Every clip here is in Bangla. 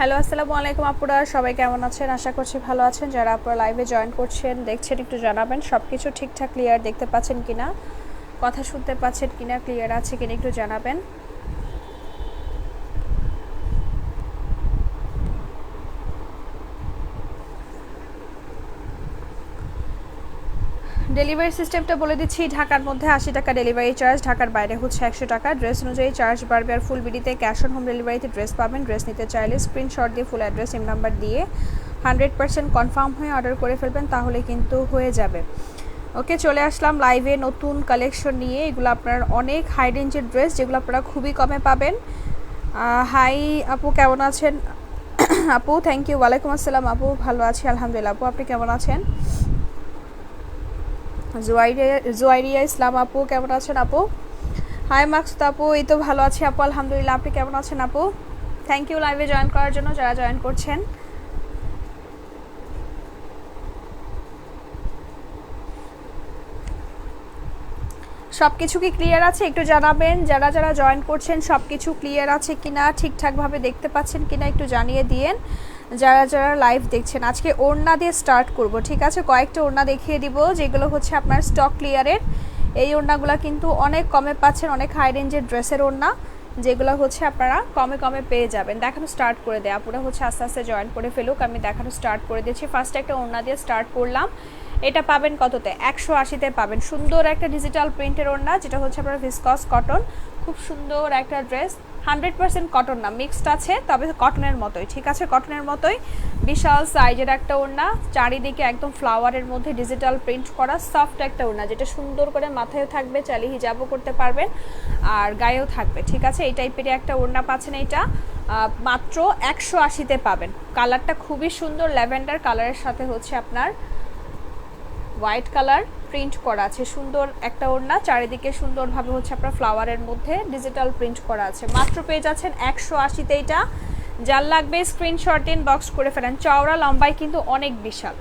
হ্যালো, আসসালামু আলাইকুম আপুরা, সবাই কেমন আছেন? আশা করছি ভালো আছেন। যারা আপনারা লাইভে জয়েন করছেন দেখছেন একটু জানাবেন সব কিছু ঠিকঠাক ক্লিয়ার দেখতে পাচ্ছেন কিনা, কথা শুনতে পাচ্ছেন কিনা, ক্লিয়ার আছে কিনা একটু জানাবেন। ডেলিভারি সিস্টেমটা বলে দিচ্ছি। ঢাকার মধ্যে 80 টাকা ডেলিভারি চার্জ, ঢাকার বাইরে হচ্ছে 100 টাকা। ড্রেস অনুযায়ী চার্জ বাড়বে। আর ফুল বিডিতে ক্যাশ অন হোম ডেলিভারিতে ড্রেস পাবেন। ড্রেস নিতে চাইলে স্ক্রিনশট দিয়ে ফুল অ্যাড্রেস সিম নাম্বার দিয়ে 100% কনফার্ম হয়ে অর্ডার করে ফেলবেন, তাহলে কিন্তু হয়ে যাবে। ওকে, চলে আসলাম লাইভে নতুন কালেকশন নিয়ে। এগুলো আপনার অনেক হাই রেঞ্জের ড্রেস, যেগুলো আপনারা খুবই কমে পাবেন। হাই আপু, কেমন আছেন? আপু থ্যাংক ইউ। ওয়ালাইকুম আসসালাম আপু, ভালো আছি আলহামদুলিল্লাহ। আপু আপনি কেমন আছেন? জুয়াইরিয়া ইসলাম আপু, কেমন আছেন আপু? হাই মাকসুদ আপু, এই তো ভালো আছি আপু আলহামদুলিল্লাহ। আপনি কেমন আছেন আপু? থ্যাংক ইউ লাইভে জয়েন করার জন্য, যারা জয়েন করছেন। সব কিছু কি ক্লিয়ার আছে একটু জানাবেন। যারা যারা জয়েন করছেন সব কিছু ক্লিয়ার আছে কিনা, ঠিকঠাকভাবে দেখতে পাচ্ছেন কিনা একটু জানিয়ে দিয়েন। যারা যারা লাইভ দেখছেন, আজকে ওড়না দিয়ে স্টার্ট করব, ঠিক আছে? কয়েকটা ওড়না দেখিয়ে দিব যেগুলো হচ্ছে আপনার স্টক ক্লিয়ারের। এই ওড়নাগুলো কিন্তু অনেক কমে পাচ্ছেন, অনেক হাই রেঞ্জের ড্রেসের ওড়না, যেগুলো হচ্ছে আপনারা কমে কমে পেয়ে যাবেন। দেখানো স্টার্ট করে দেয় আপুরা, হচ্ছে আস্তে আস্তে জয়েন করে ফেলুক, আমি দেখানো স্টার্ট করে দিয়েছি। ফার্স্ট একটা ওড়না দিয়ে স্টার্ট করলাম। এটা পাবেন কততে? 180-তে পাবেন। সুন্দর একটা ডিজিটাল প্রিন্টের ওড়না, যেটা হচ্ছে আপনার ভিসকস কটন। খুব সুন্দর একটা ড্রেস, 100% কটন না, মিক্সড আছে, তবে কটনের মতোই, ঠিক আছে? কটনের মতোই বিশাল সাইজের একটা ওড়না, চারিদিকে একদম ফ্লাওয়ারের মধ্যে ডিজিটাল প্রিন্ট করা সফট একটা ওড়না, যেটা সুন্দর করে মাথায়ও থাকবে, চাইলে হিজাবও করতে পারবেন আর গায়েও থাকবে, ঠিক আছে? এই টাইপেরই একটা ওড়না পাচ্ছেন। এইটা মাত্র 180-তে পাবেন। কালারটা খুবই সুন্দর, ল্যাভেন্ডার কালারের সাথে হচ্ছে আপনার হোয়াইট কালার প্রিন্ট করা আছে। সুন্দর একটা ওড়না, চারিদিকে সুন্দরভাবে হচ্ছে আপনার ফ্লাওয়ারের মধ্যে ডিজিটাল প্রিন্ট করা আছে। মাত্র পেয়ে যাচ্ছেন 180-তে। এটা যার লাগবে স্ক্রিনশট ইনবক্স করে ফেলেন। চওড়া লম্বায় কিন্তু অনেক বিশাল,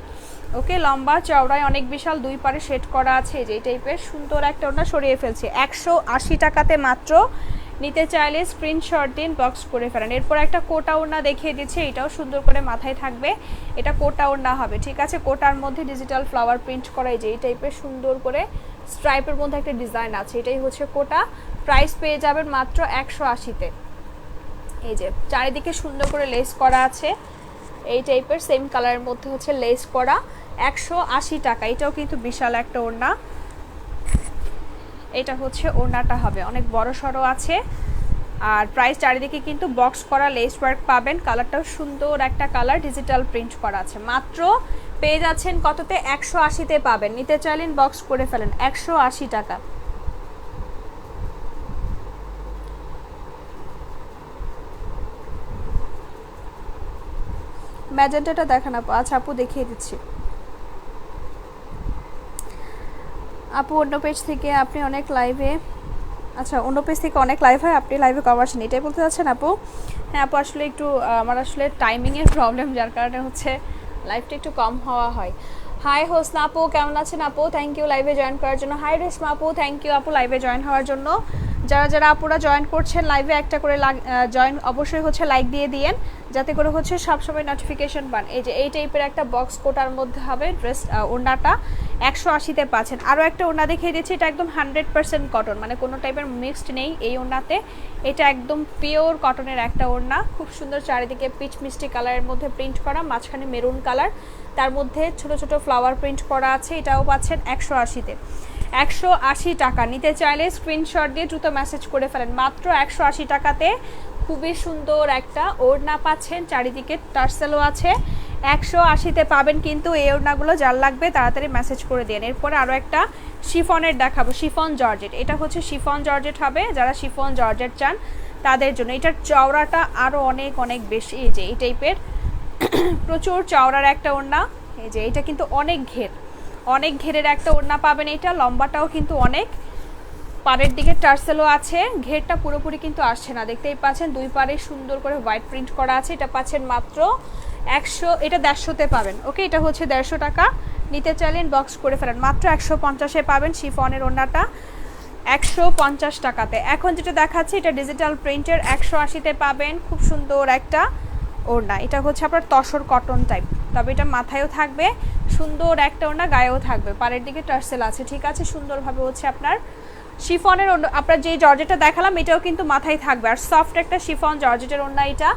ওকে? লম্বা চওড়ায় অনেক বিশাল, দুই পারে সেট করা আছে। যে টাইপের সুন্দর একটা ওড়না সরিয়ে ফেলছে 180 টাকাতে মাত্র। নিতে চাইলে স্ক্রিনশট দিন, বক্স করে ফেলেন। এরপর একটা কোটা ওড়না দেখিয়ে দিচ্ছে, এটাও সুন্দর করে মাথায় থাকবে। এটা কোটা ওড়না হবে, ঠিক আছে? কোটার মধ্যে ডিজিটাল ফ্লাওয়ার প্রিন্ট করা, যে এই টাইপের সুন্দর করে স্ট্রাইপের মধ্যে একটা ডিজাইন আছে, এটাই হচ্ছে কোটা। প্রাইস পেয়ে যাবেন মাত্র 180-তে। এই যে চারিদিকে সুন্দর করে লেস করা আছে, এই টাইপের সেম কালারের মধ্যে হচ্ছে লেস করা, 180 টাকা। এটাও কিন্তু বিশাল একটা ওড়না। এটা হচ্ছে ওড়নাটা হবে অনেক বড় সড়ো আছে। আর প্রাইস চারিদিকে কিন্তু বক্স করা লেস ওয়ার্ক পাবেন। কালারটাও সুন্দর একটা কালার, ডিজিটাল প্রিন্ট করা আছে। মাত্র পেয়ে যাচ্ছেন কততে? 180-তে পাবেন। নিতে চাইলেন বক্স করে ফেলেন, 180 টাকা। ম্যাজেন্টাটা দেখান আপু। আচ্ছা আপু, দেখিয়ে দিচ্ছি। আপু অন্য পেজ থেকে আপনি অনেক লাইভে, আচ্ছা অন্য পেজ থেকে অনেক লাইভ হয়, আপনি লাইভে কম আসেন, এটাই বলতে চাচ্ছেন আপু? হ্যাঁ আপু, আসলে একটু আমার আসলে টাইমিংয়ের প্রবলেম, যার কারণে হচ্ছে লাইভটা একটু কম হওয়া হয়। হাই হোসনা আপু, কেমন আছেন আপু? থ্যাংক ইউ লাইভে জয়েন করার জন্য। হাই রেশমা আপু, থ্যাংক ইউ আপু লাইভে জয়েন হওয়ার জন্য। যারা যারা আপুরা জয়েন করছেন লাইভে, একটা করে জয়েন অবশ্যই হচ্ছে লাইক দিয়ে দিয়েন, যাতে করে হচ্ছে সবসময় নোটিফিকেশন পান। এই যে এই টাইপের একটা বক্স কোটার মধ্যে হবে ড্রেস, ওড়নাটা 180-তে পাচ্ছেন। আরও একটা ওড়না দেখিয়ে দিচ্ছি, এটা একদম 100% কটন, মানে কোনো টাইপের মিক্সড নেই এই ওড়নাতে। এটা একদম পিওর কটনের একটা ওড়না, খুব সুন্দর, চারিদিকে পিচ মিষ্টি কালারের মধ্যে প্রিন্ট করা, মাঝখানে মেরুন কালার, তার মধ্যে ছোট ছোট ফ্লাওয়ার প্রিন্ট করা আছে। এটাও পাচ্ছেন 180-তে। 180 টাকা। নিতে চাইলে স্ক্রিনশট দিয়ে দ্রুত মেসেজ করে ফেলেন। মাত্র 180 টাকাতে খুবই সুন্দর একটা ওড়না পাচ্ছেন, চারিদিকে টার্সেলও আছে। 180-তে পাবেন কিন্তু এই ওড়নাগুলো। যার লাগবে তাড়াতাড়ি মেসেজ করে দিন। এরপরে আরও একটা শিফনের দেখাবো, শিফন জর্জেট। এটা হচ্ছে শিফন জর্জেট হবে, যারা শিফন জর্জেট চান তাদের জন্য। এটার চওড়াটা আরও অনেক অনেক বেশি, এই যে এই টাইপের প্রচুর চওড়ার একটা ওড়না। এই যে এটা কিন্তু অনেক ঘের, অনেক ঘেরের একটা ওড়না পাবেন। এটা লম্বাটাও কিন্তু অনেক, পাড়ের দিকে টার্সেলও আছে, ঘেরটা পুরোপুরি কিন্তু আসছে না, দেখতেই পাচ্ছেন। দুই পাড়ে সুন্দর করে হোয়াইট প্রিন্ট করা আছে। এটা পাচ্ছেন মাত্র 100, এটা 150-তে পাবেন, ওকে? এটা হচ্ছে 150 টাকা। নিতে চাইলেন বক্স করে ফেলেন, মাত্র 150-এ পাবেন শিফনের ওড়নাটা 150 টাকাতে। এখন যেটা দেখাচ্ছি এটা ডিজিটাল প্রিন্টের, 180-তে পাবেন। খুব সুন্দর একটা ওড়না, এটা হচ্ছে আপনার তসর কটন টাইপ, তবে এটা মাথায়ও থাকবে, সুন্দর একটা ওড়না, গায়েও থাকবে, পাড়ের দিকে টার্সেল আছে, ঠিক আছে। সুন্দরভাবে হচ্ছে আপনার শিফনের, আপনার যে জর্জেটটা দেখালাম এটাও কিন্তু মাথায় থাকবে, আর সফট একটা শিফন জর্জেটের ওড়না এটা,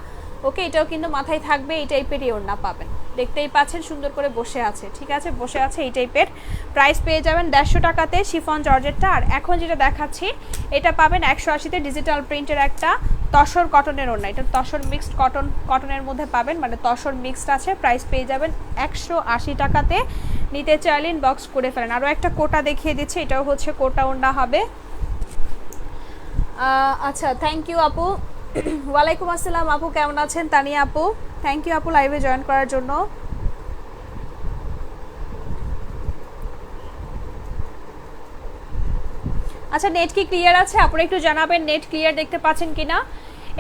ওকে, এটাও কিন্তু মাথায় থাকবে, এই টাইপেরই ওড়না পাবেন, দেখতেই পাচ্ছেন সুন্দর করে বসে আছে, ঠিক আছে, বসে আছে এই টাইপের। প্রাইস পেয়ে যাবেন 150 টাকাতে শিফন জর্জেটটা। আর এখন যেটা দেখাচ্ছি এটা পাবেন 180তে, ডিজিটাল প্রিন্টের একটা তসর কটনের ওড়না, এটা তসর মিক্সড কটনের মধ্যে পাবেন, মানে তসর মিক্সড আছে। প্রাইস পেয়ে যাবেন 180 টাকাতে, নিতে চাইলে ইনবক্স করে ফেলেন। আরও একটা কোটা দেখিয়ে দিচ্ছি, এটাও হচ্ছে কোটা ওড়না হবে। আচ্ছা, থ্যাংক ইউ আপু। ওয়ালাইকুম আসসালাম আপু, কেমন আছেন? তানিয়া আপু, থ্যাংক ইউ আপু লাইভে জয়েন করার জন্য। আচ্ছা, নেট কি ক্লিয়ার আছে? আপনারা একটু জানাবেন নেট ক্লিয়ার দেখতে পাচ্ছেন কিনা।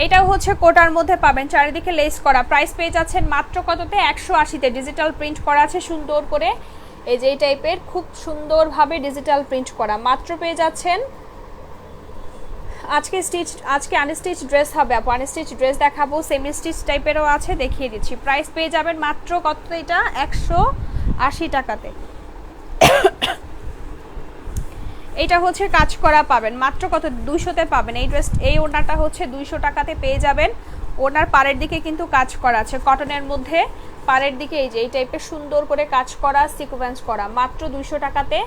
এটাও হচ্ছে কোটার মধ্যে পাবেন, চারিদিকে লেস করা। প্রাইস পেয়ে যাচ্ছেন মাত্র কততে? 180তে, ডিজিটাল প্রিন্ট করা আছে সুন্দর করে, এই যে এই টাইপের খুব সুন্দরভাবে ডিজিটাল প্রিন্ট করা, মাত্র পেয়ে যাচ্ছেন। আজকে আনস্টিচ ড্রেস হবে আপু, আনস্টিচ ড্রেস দেখাবো, সেমি স্টিচ টাইপেরও আছে, দেখিয়ে দিচ্ছি। প্রাইস পেয়ে যাবেন মাত্র কত? এটা 180 টাকাতে। এটা হচ্ছে কাজ করা পাবেন মাত্র কত? 200তে পাবেন এই ড্রেস। এই ওড়নাটা হচ্ছে 200 টাকাতে পেয়ে যাবেন। ওড়নার পাড়ের দিকে কিন্তু কাজ করা আছে কটনের মধ্যে, পাড়ের দিকে এই যে এই টাইপের সুন্দর করে কাজ করা, সিকোয়েন্স করা, মাত্র 200 টাকাতে,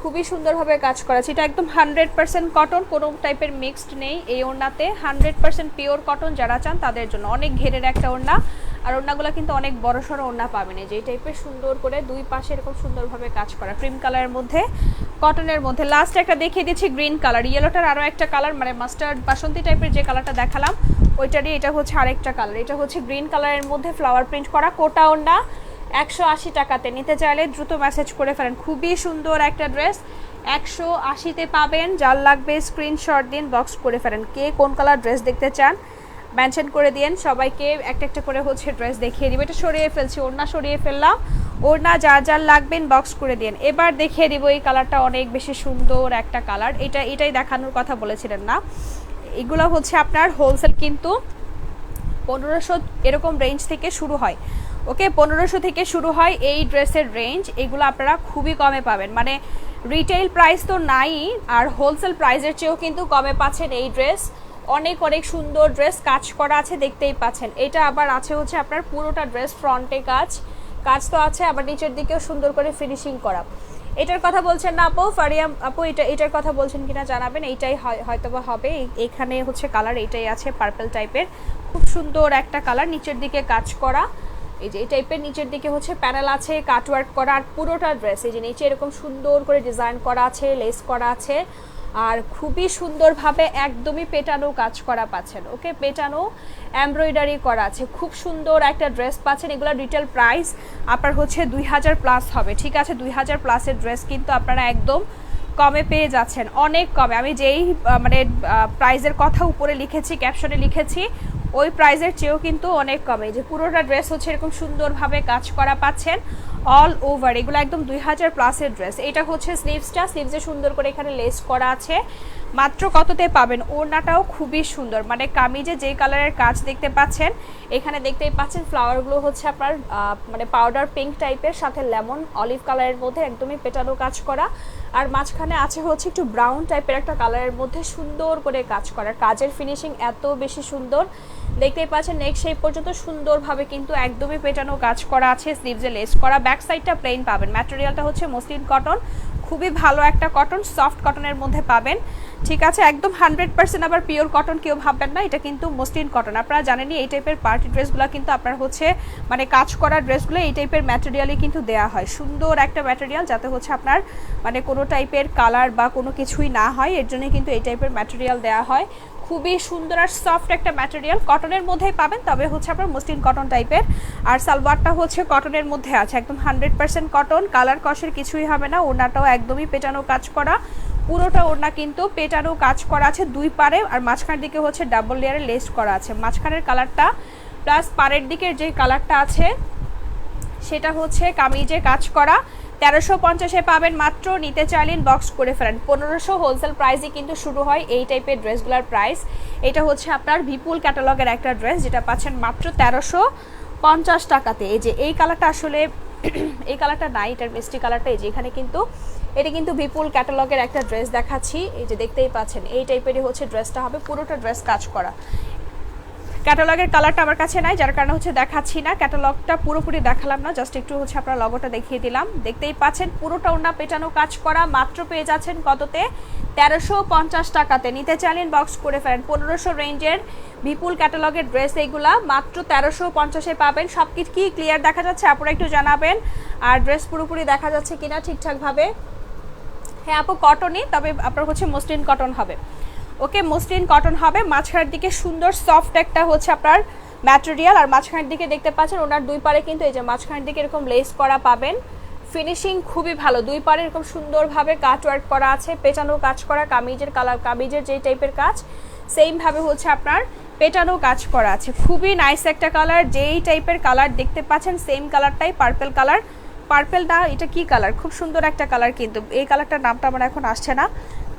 খুবই সুন্দরভাবে কাজ করা আছে। এটা একদম 100% কটন, কোনো টাইপের মিক্সড নেই এই ওড়নাতে, 100% পিওর কটন। যারা চান তাদের জন্য অনেক ঘেরের একটা ওড়না, আর ওড়নাগুলো কিন্তু অনেক বড় সড়ো ওড়না পাবেন, এই যে এই টাইপের সুন্দর করে দুই পাশে এরকম সুন্দরভাবে কাজ করা, ক্রিম কালারের মধ্যে, কটনের মধ্যে। লাস্ট একটা দেখিয়ে দিচ্ছি গ্রিন কালার, ইয়েলোটার আরও একটা কালার, মানে মাস্টার্ড বাসন্তী টাইপের যে কালারটা দেখালাম ওইটারই এটা হচ্ছে আরেকটা কালার। এটা হচ্ছে গ্রিন কালারের মধ্যে ফ্লাওয়ার প্রিন্ট করা কোটা ওড়না, 180 টাকাতে। নিতে চাইলে দ্রুত মেসেজ করে ফেলেন, খুবই সুন্দর একটা ড্রেস, 180তে পাবেন। যার লাগবে স্ক্রিনশট দিন, বক্স করে ফেলেন। কে কোন কালার ড্রেস দেখতে চান মেনশন করে দিন, সবাইকে একটা একটা করে হচ্ছে ড্রেস দেখিয়ে দিব। এটা সরিয়ে ফেলছি, ওড়না সরিয়ে ফেললাম, ওড়না যার যার লাগবেন বক্স করে দিন। এবার দেখিয়ে দিব এই কালারটা, অনেক বেশি সুন্দর একটা কালার, এটাই দেখানোর কথা বলেছিলেন না। এগুলো হচ্ছে আপনার হোলসেল কিন্তু 1500 এরকম রেঞ্জ থেকে শুরু হয়, ওকে, 1500 থেকে শুরু হয় এই ড্রেসের রেঞ্জ। এগুলো আপনারা খুবই কমে পাবেন, মানে রিটেইল প্রাইস তো নাই, আর হোলসেল প্রাইসের চেয়েও কিন্তু কমে পাচ্ছেন এই ড্রেস। অনেক অনেক সুন্দর ড্রেস, কাজ করা আছে, দেখতেই পাচ্ছেন। এটা আবার আছে হচ্ছে আপনার পুরোটা ড্রেস ফ্রন্টে কাজ তো আছে, আবার নিচের দিকেও সুন্দর করে ফিনিশিং করা। এটার কথা বলছেন না আপু? ফারিয়াম আপু, এটার কথা বলছেন কিনা জানাবেন। এইটাই হয়তোবা হবে, এখানে হচ্ছে কালার এইটাই আছে, পার্পল টাইপের, খুব সুন্দর একটা কালার, নিচের দিকে কাজ করা, এই যে এই টাইপের নিচের দিকে হচ্ছে প্যানেল আছে, কাটওয়ার্ক করা, আর পুরোটা ড্রেস এই যে নিচে এরকম সুন্দর করে ডিজাইন করা আছে, লেস করা আছে, আর খুবই সুন্দরভাবে একদমই পেটানো কাজ করা পাচ্ছেন, ওকে, পেটানো এমব্রয়ডারি করা আছে, খুব সুন্দর একটা ড্রেস পাচ্ছেন। এগুলো রিটেল প্রাইস আপনার হচ্ছে 2000 প্লাস হবে, ঠিক আছে, 2000 প্লাসের ড্রেস কিন্তু আপনারা একদম কমে পেয়ে যাচ্ছেন, অনেক কমে। আমি যেই মানে প্রাইজের কথা উপরে লিখেছি, ক্যাপশনে লিখেছি, ওই প্রাইজের চেয়েও কিন্তু অনেক কমে। যে পুরোটা ড্রেস হচ্ছে এরকম সুন্দরভাবে কাজ করা পাচ্ছেন অল ওভার, এগুলো একদম 2000 প্লাসের ড্রেস। এটা হচ্ছে স্লিভসে সুন্দর করে এখানে লেস করা আছে, মাত্র কততে পাবেন? ওড়নাটাও খুবই সুন্দর, মানে কামিজে যে কালারের কাজ দেখতে পাচ্ছেন, এখানে দেখতেই পাচ্ছেন ফ্লাওয়ারগুলো হচ্ছে আপনার মানে পাউডার পিঙ্ক টাইপের, সাথে লেমন অলিভ কালারের মধ্যে একদমই পেটানো কাজ করা, আর মাঝখানে আছে হচ্ছে একটু ব্রাউন টাইপের একটা কালারের মধ্যে সুন্দর করে কাজ করা। কাজের ফিনিশিং এত বেশি সুন্দর, দেখতেই পাচ্ছেন নেক শেপ পর্যন্ত সুন্দরভাবে কিন্তু একদমই পেটানো কাজ করা আছে, স্লিভসে লেস করা। ব্যাক সাইডটা প্লেন পাবেন, ম্যাটেরিয়ালটা হচ্ছে মসলিন কটন, খুবই ভালো একটা কটন, সফট কটনের মধ্যে পাবেন, ঠিক আছে, একদম 100% আবার পিওর কটন কেউ ভাববেন না, এটা কিন্তু মসলিন কটন। আপনারা জানেনই এই টাইপের পার্টি ড্রেসগুলো কিন্তু আপনার হচ্ছে মানে কাজ করা ড্রেসগুলো এই টাইপের ম্যাটেরিয়ালই কিন্তু দেওয়া হয়, সুন্দর একটা ম্যাটেরিয়াল, যাতে হচ্ছে আপনার মানে কোনো টাইপের কালার বা কোনো কিছুই না হয়, এর জন্য কিন্তু এই টাইপের ম্যাটেরিয়াল দেওয়া হয়। খুবই সুন্দর আর সফট একটা ম্যাটেরিয়াল, কটনের মধ্যেই পাবেন, তবে হচ্ছে আপনার মসলিন কটন টাইপের। আর সালোয়ারটা হচ্ছে কটনের মধ্যে আছে, একদম 100% কটন, কালার কষের কিছুই হবে না। ওড়নাটাও একদমই পেটানো কাজ করা, পুরোটা ওড়না কিন্তু পেটানো কাজ করা আছে দুই পারে, আর মাঝখানের দিকে হচ্ছে ডাবল লেয়ারে লেস করা আছে। মাঝখানের কালারটা প্লাস পাড়ের দিকের যে কালারটা আছে সেটা হচ্ছে কামিজে কাজ করা, 1350-এ পাবেন মাত্র, নিতে চাইলেন বক্স করে ফেলেন। 1500 হোলসেল প্রাইসে কিন্তু শুরু হয় এই টাইপের ড্রেসগুলোর প্রাইস। এটা হচ্ছে আপনার বিপুল ক্যাটালগের একটা ড্রেস, যেটা পাচ্ছেন মাত্র 1350 টাকাতে। এই যে এই কালারটা আসলে এই কালারটা নাই, এটার মিষ্টি কালারটা। এই যে এখানে কিন্তু এটা কিন্তু বিপুল ক্যাটালগের একটা ড্রেস দেখাচ্ছি। এই যে দেখতেই পাচ্ছেন এই টাইপেরই হচ্ছে ড্রেসটা হবে, পুরোটা ড্রেস কাজ করা। ক্যাটালগের কালারটা আমার কাছে নাই, যার কারণে হচ্ছে দেখাচ্ছি না। ক্যাটালগটা পুরোপুরি দেখালাম না, জাস্ট একটু হচ্ছে আপনার লগোটা দেখিয়ে দিলাম। দেখতেই পাচ্ছেন পুরোটা ওড়না পেটানো কাজ করা, মাত্র পেয়ে যাচ্ছেন কততে? 1350 টাকাতে। নিতে চাইলেন বক্স করে ফেলেন। 1500 রেঞ্জের বিপুল ক্যাটালগের ড্রেস এইগুলা মাত্র 1350-এ পাবেন। সব কিছু কি ক্লিয়ার দেখা যাচ্ছে আপনারা একটু জানাবেন, আর ড্রেস পুরোপুরি দেখা যাচ্ছে কিনা ঠিকঠাকভাবে। হ্যাঁ আপু কটনই, তবে আপনার হচ্ছে মসলিন কটন হবে। ওকে, মসলিন কটন হবে। মাঝখানের দিকে সুন্দর সফট একটা হচ্ছে আপনার ম্যাটেরিয়াল, আর মাঝখানের দিকে দেখতে পাচ্ছেন ওনার দুই পারে কিন্তু এই যে মাঝখানের দিকে এরকম লেস করা পাবেন। ফিনিশিং খুবই ভালো, দুই পারে এরকম সুন্দরভাবে কাট ওয়ার্ক করা আছে, পেটানো কাজ করা। কামিজের কালার, কামিজের যে টাইপের কাজ সেমভাবে হচ্ছে আপনার পেটানো কাজ করা আছে। খুবই নাইস একটা কালার, যেই টাইপের কালার দেখতে পাচ্ছেন সেম কালারটাই পার্পল কালার। পার্পল না, এটা কি কালার? খুব সুন্দর একটা কালার, কিন্তু এই কালারটার নামটা আমার এখন আসছে না।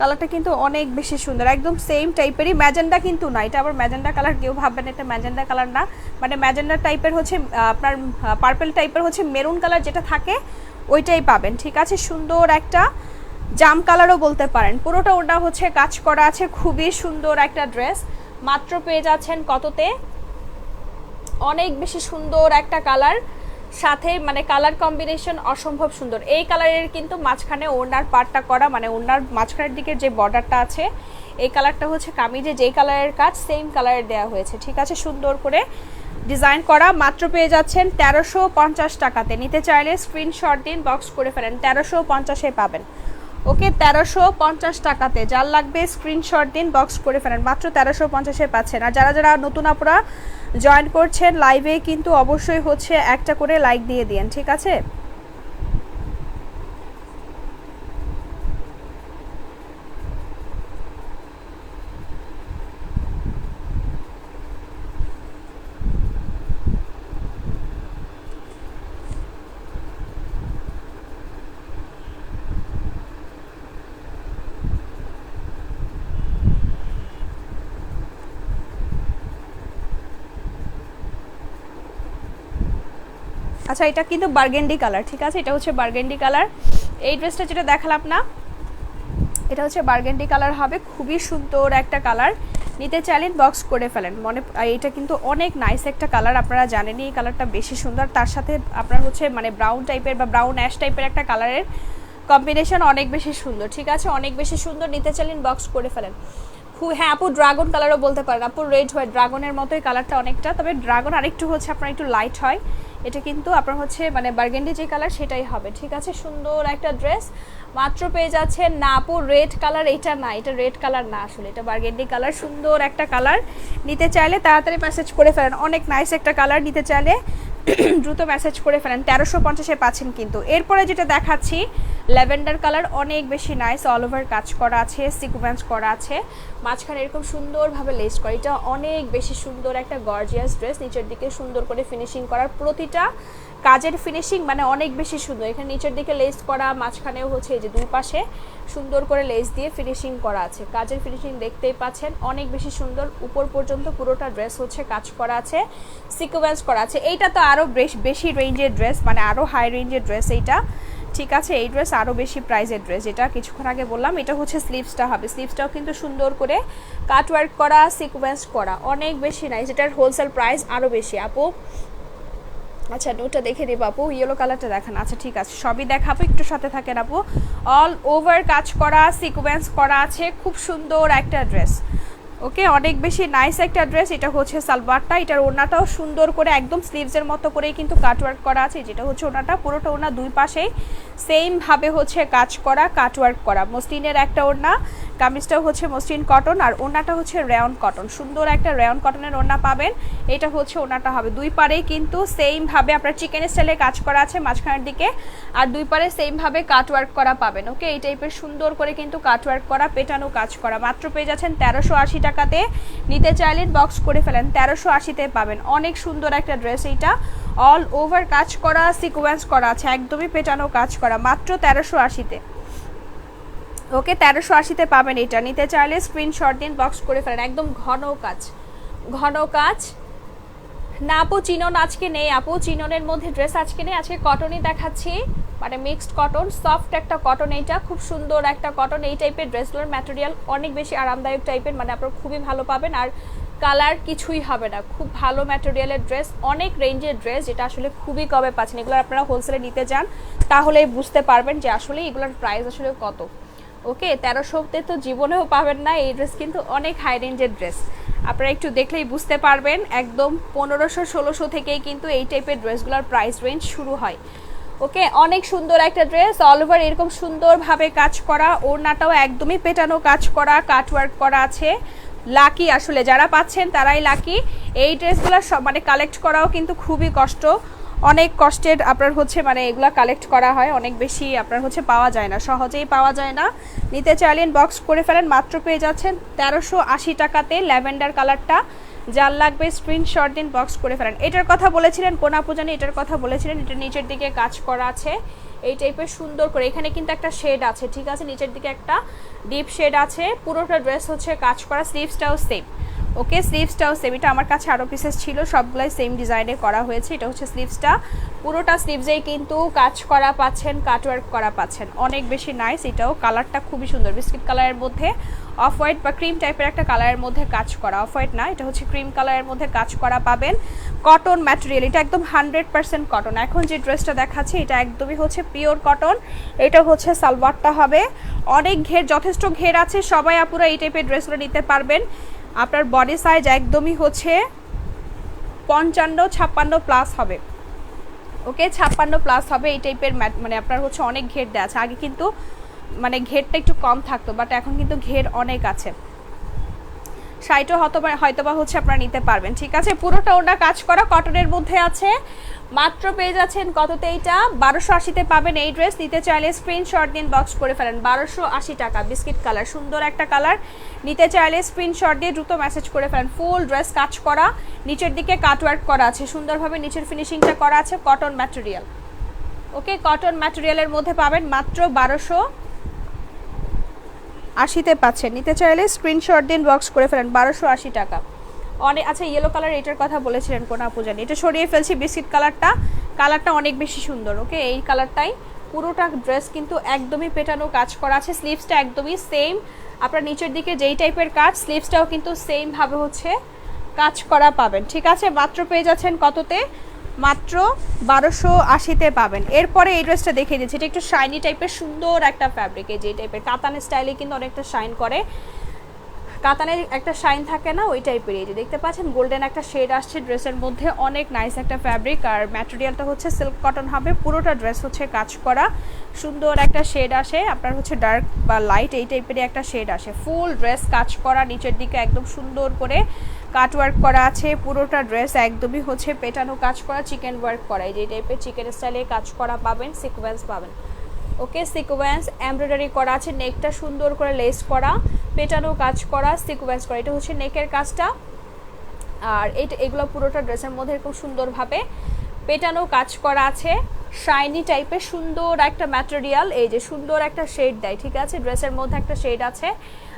কালারটা কিন্তু অনেক বেশি সুন্দর, একদম সেম টাইপেরই। ম্যাজেন্ডা কিন্তু না, এটা আবার ম্যাজেন্ডা কালার কেউ ভাববেন এটা ম্যাজেন্ডা কালার না, মানে ম্যাজেন্ডা টাইপের হচ্ছে আপনার পার্পল টাইপের হচ্ছে মেরুন কালার যেটা থাকে ওইটাই পাবেন। ঠিক আছে, সুন্দর একটা জাম কালারও বলতে পারেন। পুরোটা ওটা হচ্ছে কাজ করা আছে, খুবই সুন্দর একটা ড্রেস। মাত্র পেয়ে যাচ্ছেন কততে? অনেক বেশি সুন্দর একটা কালার, সাথে মানে কালার কম্বিনেশন অসম্ভব সুন্দর। এই কালারের কিন্তু মাঝখানে ওড়নার পার্টটা করা, মানে ওড়নার মাঝখানের দিকের যে বর্ডারটা আছে এই কালারটা হচ্ছে কামিজে যেই কালারের কাজ সেম কালারের দেওয়া হয়েছে। ঠিক আছে, সুন্দর করে ডিজাইন করা। মাত্র পেয়ে যাচ্ছেন 1350 টাকাতে। নিতে চাইলে স্ক্রিনশট দিন, বক্স করে ফেলেন। 1350-এ পাবেন। ওকে, 1350 টাকাতে যার লাগবে স্ক্রিনশট দিন, বক্স করে ফেলেন। মাত্র 1350-এ পাচ্ছেন। আর যারা যারা নতুন আপুরা জয়েন করছেন লাইভে কিন্তু অবশ্যই হচ্ছে একটা করে লাইক দিয়ে দিন, ঠিক আছে? আচ্ছা, এটা কিন্তু বার্গেন্ডি কালার। ঠিক আছে, এটা হচ্ছে বার্গেন্ডি কালার। এই ড্রেসটা যেটা দেখালাম না, এটা হচ্ছে বার্গেন্ডি কালার হবে, খুবই সুন্দর একটা কালার। নিতে চাইলেন বক্স করে ফেলেন। এটা কিন্তু অনেক নাইস একটা কালার, আপনারা জানেনই এই কালারটা বেশি সুন্দর। তার সাথে আপনার হচ্ছে মানে ব্রাউন টাইপের বা ব্রাউন অ্যাশ টাইপের একটা কালারের কম্বিনেশন অনেক বেশি সুন্দর। ঠিক আছে, অনেক বেশি সুন্দর। নিতে চাইলেন বক্স করে ফেলেন। হ্যাঁ আপু ড্রাগন কালারও বলতে পারেন আপু, রেড হোয়াইট ড্রাগনের মতোই কালারটা অনেকটা, তবে ড্রাগন আরেকটু হচ্ছে আপনার একটু লাইট হয়। এটা কিন্তু আপনার হচ্ছে মানে বার্গেন্ডি যে কালার সেটাই হবে। ঠিক আছে, সুন্দর একটা ড্রেস। মাত্র পেয়ে যাচ্ছেন। না আপু রেড কালার এটা না, এটা রেড কালার না, আসলে এটা বার্গেন্ডি কালার। সুন্দর একটা কালার। নিতে চাইলে তাড়াতাড়ি মেসেজ করে ফেলেন, অনেক নাইস একটা কালার। নিতে চাইলে দ্রুত মেসেজ করে ফেলেন। 1350-এ পাচ্ছেন কিন্তু। এরপরে যেটা দেখাচ্ছি ল্যাভেন্ডার কালার, অনেক বেশি নাইস, অল ওভার কাজ করা আছে, সিকোয়েন্স করা আছে, মাঝখানে এরকম সুন্দরভাবে লেস করা। এটা অনেক বেশি সুন্দর একটা গর্জিয়াস ড্রেস। নিচের দিকে সুন্দর করে ফিনিশিং করার, প্রতিটা কাজের ফিনিশিং মানে অনেক বেশি সুন্দর। এখানে নিচের দিকে লেস করা, মাঝখানেও হচ্ছে এই যে দুই পাশে সুন্দর করে লেস দিয়ে ফিনিশিং করা আছে। কাজের ফিনিশিং দেখতেই পাচ্ছেন, অনেক বেশি সুন্দর। উপর পর্যন্ত পুরোটা ড্রেস হচ্ছে কাজ করা আছে, সিকোয়েন্স করা আছে। এইটা তো আরও বেশি রেঞ্জের ড্রেস, মানে আরও হাই রেঞ্জের ড্রেস এইটা। ঠিক আছে, এই ড্রেস আরও বেশি প্রাইজের ড্রেস, এটা কিছুক্ষণ আগে বললাম। এটা হচ্ছে স্লিভসটা হবে, স্লিভসটাও কিন্তু সুন্দর করে কাট ওয়ার্ক করা, সিকোয়েন্স করা, অনেক বেশি নাইস। এটার হোলসেল প্রাইস আরও বেশি আপু। আচ্ছা নোটটা দেখে দেবো আপু, ইয়েলো কালারটা দেখান। আচ্ছা ঠিক আছে, সবই দেখাবো, একটু সাথে থাকেন আপু। অল ওভার কাজ করা, সিকোয়েন্স করা আছে, খুব সুন্দর একটা ড্রেস। ওকে, অনেক বেশি নাইস একটা ড্রেস। এটা হচ্ছে সালোয়ারটা, এটার ওড়নাটাও সুন্দর করে একদম স্লিভসের মতো করেই কিন্তু কাটওয়ার্ক করা আছে। যেটা হচ্ছে ওড়নাটা, পুরোটা ওড়না দুই পাশেই সেমভাবে হচ্ছে কাজ করা, কাটওয়ার্ক করা। মসলিনের একটা ওড়না, কামিজটাও হচ্ছে মসলিন কটন, আর ওড়নাটা হচ্ছে রেয়ন কটন। সুন্দর একটা রেয়ন কটনের ওড়না পাবেন। এটা হচ্ছে ওড়নাটা হবে, দুই পারেই কিন্তু সেমভাবে আপনার চিকেন স্টাইলে কাজ করা আছে মাঝখানের দিকে, আর দুই পারে সেমভাবে কাটওয়ার্ক করা পাবেন। ওকে, এই টাইপের সুন্দর করে কিন্তু কাটওয়ার্ক করা, পেটানো কাজ করা। মাত্র পেয়ে যাচ্ছেন 1380 টাকাতে। নিতে চাইলেন বক্স করে ফেলেন, 1380-তে পাবেন। অনেক সুন্দর একটা ড্রেস এইটা, অল ওভার কাজ করা, সিকোয়েন্স করা আছে, একদমই পেটানো কাজ করা, মাত্র 1380-তে। ওকে 1380-তে পাবেন এটা। নিতে চাইলে স্ক্রিনশট দিন, বক্স করে ফেলেন। একদম ঘন কাজ, ঘন কাজ। না আপু চিনন আজকে নেই, আপু চিননের মধ্যে ড্রেস আজকে নেই, আজকে কটনই দেখাচ্ছি, মানে মিক্সড কটন, সফট একটা কটন, এইটা খুব সুন্দর একটা কটন। এই টাইপের ড্রেসগুলোর ম্যাটেরিয়াল অনেক বেশি আরামদায়ক টাইপের, মানে আপনারা খুবই ভালো পাবেন, আর কালার কিছুই হবে না। খুব ভালো ম্যাটেরিয়ালের ড্রেস, অনেক রেঞ্জের ড্রেস, যেটা আসলে খুবই কমে পাচ্ছেন। এগুলো আপনারা হোলসেলে নিতে যান তাহলে বুঝতে পারবেন যে আসলে এগুলোর প্রাইস আসলে কত। ওকে 1300-তে তো জীবনেও পাবেন না এই ড্রেস, কিন্তু অনেক হাই রেঞ্জের ড্রেস, আপনারা একটু দেখলেই বুঝতে পারবেন। একদম 1500-1600 থেকেই কিন্তু এই টাইপের ড্রেসগুলোর প্রাইস রেঞ্জ শুরু হয়। ওকে অনেক সুন্দর একটা ড্রেস, অল ওভার এরকম সুন্দরভাবে কাজ করা, ওড়নাটাও একদমই পেটানো কাজ করা, কাটওয়ার্ক করা আছে। লাকি, আসলে যারা পাচ্ছেন তারাই লাকি। এই ড্রেসগুলো সব মানে কালেক্ট করাও কিন্তু খুবই কষ্ট, অনেক কষ্টের আপনার হচ্ছে, মানে এগুলা কালেক্ট করা হয়, অনেক বেশি আপনার হচ্ছে পাওয়া যায় না, সহজেই পাওয়া যায় না। নিতে চাইলেন বক্স করে ফেলেন, মাত্র পেয়ে যাচ্ছেন 1380 টাকাতে ল্যাভেন্ডার কালারটা। যার লাগবে স্ক্রিনশট দিন, বক্স করে ফেলেন। এটার কথা বলেছিলেন কোন আপু জানি, এটার কথা বলেছিলেন, এটা নিচের দিকে কাজ করা আছে এই টাইপের সুন্দর করে, এখানে কিন্তু একটা শেড আছে, ঠিক আছে, নিচের দিকে একটা ডিপ শেড আছে। পুরোটা ড্রেস হচ্ছে কাজ করা, স্লিভসটাও সেম। ওকে স্লিভসটাও সেম, এটা আমার কাছে আরও পিসেস ছিল, সবগুলাই সেম ডিজাইনে করা হয়েছে। এটা হচ্ছে স্লিভসটা, পুরোটা স্লিভসেই কিন্তু কাজ করা পাচ্ছেন, কাটওয়ার্ক করা পাচ্ছেন, অনেক বেশি নাইস। এটাও কালারটা খুবই সুন্দর, বিস্কিট কালারের মধ্যে অফ হোয়াইট বা ক্রিম টাইপের একটা কালারের মধ্যে কাজ করা, অফ হোয়াইট না, এটা হচ্ছে ক্রিম কালারের মধ্যে কাজ করা পাবেন। কটন ম্যাটেরিয়াল, এটা একদম 100% কটন। এখন যে ড্রেসটা দেখাচ্ছি এটা একদমই হচ্ছে পিওর কটন। এটা হচ্ছে সালোয়ারটা হবে, অনেক ঘের, যথেষ্ট ঘের আছে, সবাই আপুরা এই টাইপের ড্রেসগুলো নিতে পারবেন। আপনার বডি সাইজ একদমই হচ্ছে 55-56 প্লাস হবে। ওকে 56 প্লাস হবে এই টাইপের, মানে আপনার হচ্ছে অনেক ঘের দেওয়া আছে। আগে কিন্তু মানে ঘেরটা একটু কম থাকতো, বাট এখন কিন্তু ঘের অনেক আছে। শাড়িটা হয়তোবা হচ্ছে আপনারা নিতে পারবেন, ঠিক আছে। পুরোটা ওটা কাজ করা কটনের মধ্যে আছে, মাত্র পেয়ে যাচ্ছেন কততে, এইটা 1280-তে পাবেন এই ড্রেস। নিতে চাইলে স্ক্রিনশট দিন, বক্স করে ফেলেন। 1280 টাকা, বিস্কিট কালার, সুন্দর একটা কালার। নিতে চাইলে স্ক্রিনশট দিয়ে দ্রুত মেসেজ করে ফেলেন। ফুল ড্রেস কাজ করা, নিচের দিকে কাটওয়ার্ক করা আছে, সুন্দরভাবে নিচের ফিনিশিংটা করা আছে, কটন ম্যাটেরিয়াল। ওকে কটন ম্যাটেরিয়ালের মধ্যে পাবেন, মাত্র 1280-তে পাচ্ছেন। নিতে চাইলে স্ক্রিনশট দিন, বক্স করে ফেলেন। 1280 টাকা অনেক। আচ্ছা ইয়েলো কালার, এটার কথা বলেছিলেন কোন আপু জানি, এটা সরিয়ে ফেলছি, বিস্কিট কালারটা, কালারটা অনেক বেশি সুন্দর। ওকে এই কালারটাই, পুরোটা ড্রেস কিন্তু একদমই পেটানো কাজ করা আছে, স্লিভসটা একদমই সেম। আপনার নিচের দিকে যেই টাইপের কাজ, স্লিভসটাও কিন্তু সেম ভাবে হচ্ছে কাজ করা পাবেন, ঠিক আছে। মাত্র পেয়ে যাচ্ছেন কততে, মাত্র 1280-তে পাবেন। এরপরে এই ড্রেসটা দেখিয়ে দিচ্ছি, এটা একটু শাইনি টাইপের সুন্দর একটা ফ্যাব্রিক, এই যে টাইপের কাতানের স্টাইলে কিন্তু অনেকটা শাইন করে, কাতানের একটা শাইন থাকে না ওই টাইপের। এই যে দেখতে পাচ্ছেন গোল্ডেন একটা শেড আসছে ড্রেসের মধ্যে, অনেক নাইস একটা ফ্যাব্রিক, আর ম্যাটেরিয়ালটা হচ্ছে সিল্ক কটন হবে। পুরোটা ড্রেস হচ্ছে কাজ করা, সুন্দর একটা শেড আসে আপনার হচ্ছে ডার্ক বা লাইট এই টাইপেরই একটা শেড আসে। ফুল ড্রেস কাজ করা, নিচের দিকে একদম সুন্দর করে কাটওয়ার্ক করা আছে। পুরোটা ড্রেস একদমই হচ্ছে পেটানো কাজ করা, চিকেন ওয়ার্ক করা, এই যে টাইপের চিকেন স্টাইলে কাজ করা পাবেন, সিকোয়েন্স পাবেন। ওকে সিকোয়েন্স এমব্রয়ডারি করা আছে, নেকটা সুন্দর করে লেস করা, পেটানো কাজ করা, সিকোয়েন্স করা, এটা হচ্ছে নেকের কাজটা। আর এগুলো পুরোটা ড্রেসের মধ্যে খুব সুন্দরভাবে পেটানো কাজ করা আছে, শাইনি টাইপের সুন্দর একটা ম্যাটেরিয়াল, এই যে সুন্দর একটা শেড দেয়, ঠিক আছে, ড্রেসের মধ্যে একটা শেড আছে।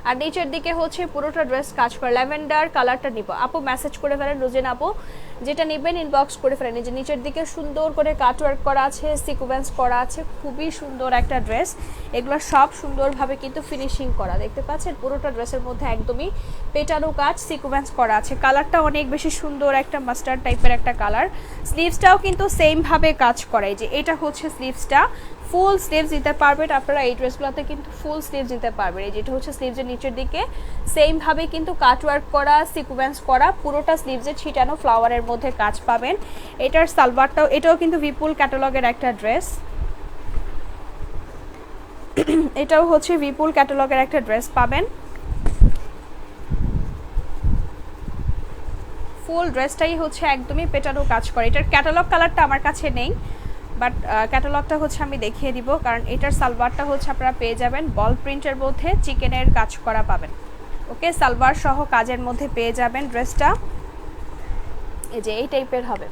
আর নিচের দিকে হচ্ছে পুরোটা ড্রেস কাজ করে, ল্যাভেন্ডার কালারটা নিব আপু, মেসেজ করে ফেলেন রোজেন আপু, যেটা নেবেন ইনবক্স করে ফেলেন। এই যে নিচের দিকে সুন্দর করে কাটওয়ার্ক করা আছে, সিকোয়েন্স করা আছে, খুবই সুন্দর একটা ড্রেস। এগুলো সব সুন্দরভাবে কিন্তু ফিনিশিং করা, দেখতে পাচ্ছেন পুরোটা ড্রেসের মধ্যে একদমই পেটানো কাজ, সিকোয়েন্স করা আছে। কালারটা অনেক বেশি সুন্দর, একটা মাস্টার্ড টাইপের একটা কালার। স্লিভসটাও কিন্তু সেম ভাবে কাজ করা, এই যে এটা হচ্ছে স্লিভসটা, ফুল স্লিভস দিতে পারবেন আপনারা এই ড্রেসগুলোতে, কিন্তু ফুল স্লিভস দিতে পারবেন। এই যেটা হচ্ছে স্লিভসের নিচের দিকে সেম ভাবে কিন্তু কাটওয়ার্ক করা, সিকোয়েন্স করা, পুরোটা স্লিভসে ছিটানো ফ্লাওয়ারের মধ্যে কাজ পাবেন। এটার সালোয়ারটাও, এটাও কিন্তু বিপুল ক্যাটালগের একটা ড্রেস, এটাও হচ্ছে বিপুল ক্যাটালগের একটা ড্রেস পাবেন। ফুল ড্রেসটাই হচ্ছে একদমই পেটানো কাজ করে। এটার ক্যাটালগ কালারটা আমার কাছে নেই, বাট ক্যাটালগটা হচ্ছে আমি দেখিয়ে দিব, কারণ এটার সালোয়ারটা হচ্ছে আপনারা পেয়ে যাবেন বল প্রিন্টের মধ্যে, চিকেনের কাজ করা পাবেন। ওকে সালোয়ার সহ কাজের মধ্যে পেয়ে যাবেন ড্রেসটা, এই যে এই টাইপের হবে।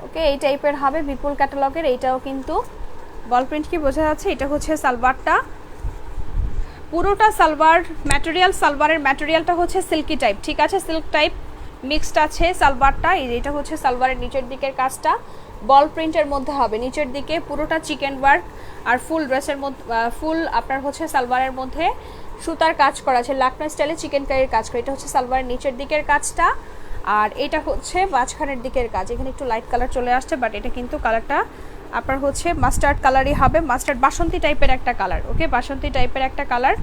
ওকে, এই টাইপের হবে বিপুল ক্যাটালগের। এইটাও কিন্তু বল প্রিন্ট কি বোঝা যাচ্ছে, এটা হচ্ছে সালোয়ারটা, পুরোটা সালোয়ার ম্যাটেরিয়াল, সালোয়ারের ম্যাটেরিয়ালটা হচ্ছে সিল্কি টাইপ, ঠিক আছে, সিল্ক টাইপ মিক্সড আছে সালোয়ারটা। এটা হচ্ছে সালোয়ারের নিচের দিকের কাজটা বল প্রিন্টের মধ্যে হবে, নিচের দিকে পুরোটা চিকেন ওয়ার্ক, আর ফুল ড্রেসের মধ্যে ফুল আপনার হচ্ছে সালোয়ারের মধ্যে সুতার কাজ করা আছে, লাকনো স্টাইলে চিকেন কারির কাজ করা। এটা হচ্ছে সালোয়ারের নিচের দিকের কাজটা, আর এটা হচ্ছে মাঝখানের দিকের কাজ। এখানে একটু লাইট কালার চলে আসছে, বাট এটা কিন্তু কালারটা আপনার হচ্ছে মাস্টার্ড কালারই হবে, মাস্টার্ড বাসন্তী টাইপের একটা কালার। ওকে, বাসন্তী টাইপের একটা কালার।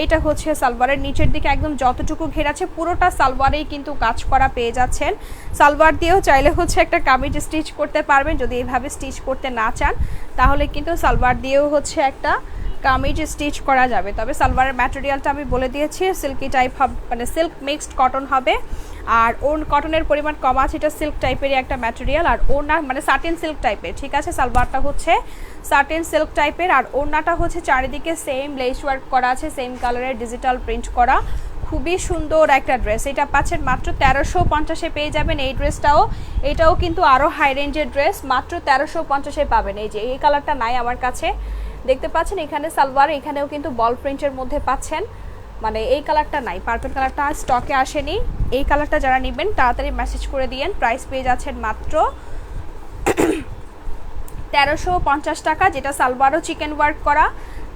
এইটা হচ্ছে সালোয়ারের নিচের দিকে একদম যতটুকু ঘের আছে পুরোটা সালোয়ারেই কিন্তু কাজ করা পেয়ে যাচ্ছেন। সালোয়ার দিয়েও চাইলে হচ্ছে একটা কামিজ স্টিচ করতে পারবেন, যদি এইভাবে স্টিচ করতে না চান তাহলে কিন্তু সালোয়ার দিয়েও হচ্ছে একটা কামিজ স্টিচ করা যাবে। তবে সালোয়ারের ম্যাটেরিয়ালটা আমি বলে দিয়েছি সিল্কি টাইপ হবে, মানে সিল্ক মিক্সড কটন হবে, আর ওন কটনের পরিমাণ কম আছে, এটা সিল্ক টাইপেরই একটা ম্যাটেরিয়াল, আর ওড়না মানে সাটিন সিল্ক টাইপের, ঠিক আছে। সালোয়ারটা হচ্ছে সাটিন সিল্ক টাইপের, আর ওড়নাটা হচ্ছে চারিদিকে সেম লেস ওয়ার্ক করা আছে, সেম কালারের ডিজিটাল প্রিন্ট করা, খুবই সুন্দর একটা ড্রেস। এটা পাচ্ছেন মাত্র 1350-এ পেয়ে যাবেন এই ড্রেসটাও। এটাও কিন্তু আরও হাই রেঞ্জের ড্রেস, মাত্র 1350-এ পাবেন। এই যে এই কালারটা নাই আমার কাছে, দেখতে পাচ্ছেন এখানে সালোয়ার, এখানেও কিন্তু বল প্রিন্টের মধ্যে পাচ্ছেন, মানে এই কালারটা নাই, পার্পল কালারটা স্টকে আসেনি। এই কালারটা যারা নেবেন তাড়াতাড়ি মেসেজ করে দিয়েন। প্রাইস পেয়ে যাচ্ছেন মাত্র 1350 টাকা, যেটা সালোয়ারও চিকেন ওয়ার্ক করা,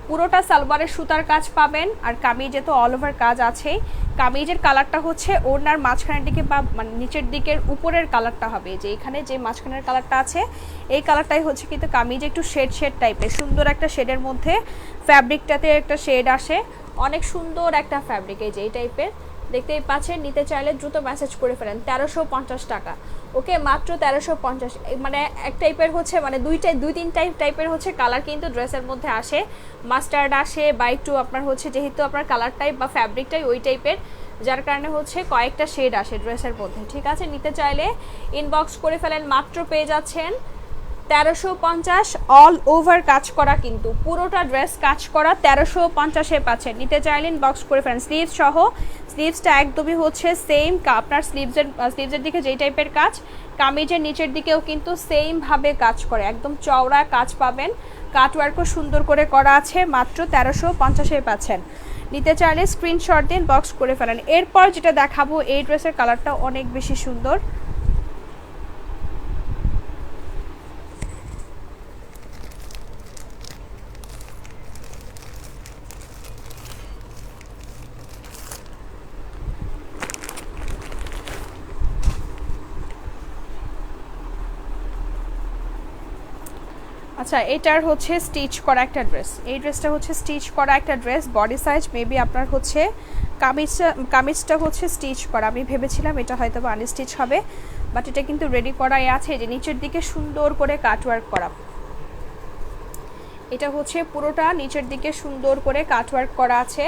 পুরোটা সালোয়ারের সুতার কাজ পাবেন, আর কামিজে তো অল ওভার কাজ আছেই। কামিজের কালারটা হচ্ছে ওড়নার মাঝখানের দিকে বা মানে নিচের দিকের উপরের কালারটা হবে, যে এখানে যে মাঝখানের কালারটা আছে এই কালারটাই হচ্ছে কিন্তু কামিজে একটু শেড শেড টাইপের, সুন্দর একটা শেডের মধ্যে ফ্যাব্রিকটাতে একটা শেড আসে, অনেক সুন্দর একটা ফ্যাব্রিক। এই যে এই টাইপের দেখতেই পাচ্ছেন, নিতে চাইলে দ্রুত মেসেজ করে ফেলেন। 1350 টাকা, ওকে, মাত্র 1350। মানে এক টাইপের হচ্ছে মানে দুই তিন টাইপের হচ্ছে কালার কিন্তু ড্রেসের মধ্যে আসে, মাস্টার্ড আসে বা একটু আপনার হচ্ছে যেহেতু আপনার কালার টাইপ বা ফ্যাব্রিকটাই ওই টাইপের, যার কারণে হচ্ছে কয়েকটা শেড আসে ড্রেসের মধ্যে, ঠিক আছে। নিতে চাইলে ইনবক্স করে ফেলেন, মাত্র পেয়ে যাচ্ছেন 1350, অল ওভার কাজ করা, কিন্তু পুরোটা ড্রেস কাজ করা 1350-এ পাচ্ছেন। নিতে চাইলে ইনবক্স করে ফেলেন। স্লিভস সহ, স্লিভসটা একদমই হচ্ছে সেম আপনার স্লিভসের দিকে যেই টাইপের কাজ, কামিজের নিচের দিকেও কিন্তু সেমভাবে কাজ করে, একদম চওড়া কাজ পাবেন, কাটওয়ার্কও সুন্দর করে করা আছে, মাত্র 1350-এ পাচ্ছেন। নিতে চাইলে স্ক্রিনশট দিন, বক্স করে ফেলেন। এরপর যেটা দেখাবো এই ড্রেসের কালারটা অনেক বেশি সুন্দর, আচ্ছা এটার হচ্ছে স্টিচ করা একটা ড্রেস, এই ড্রেসটা হচ্ছে স্টিচ করা একটা ড্রেস, বডি সাইজ মেবি আপনার হচ্ছে কামিজটা হচ্ছে স্টিচ করা, আমি ভেবেছিলাম এটা হয়তো বা আনস্টিচ হবে, বাট এটা কিন্তু রেডি করাই আছে, যে নিচের দিকে সুন্দর করে কাটওয়ার্ক করা, এটা হচ্ছে পুরোটা নিচের দিকে সুন্দর করে কাটওয়ার্ক করা আছে,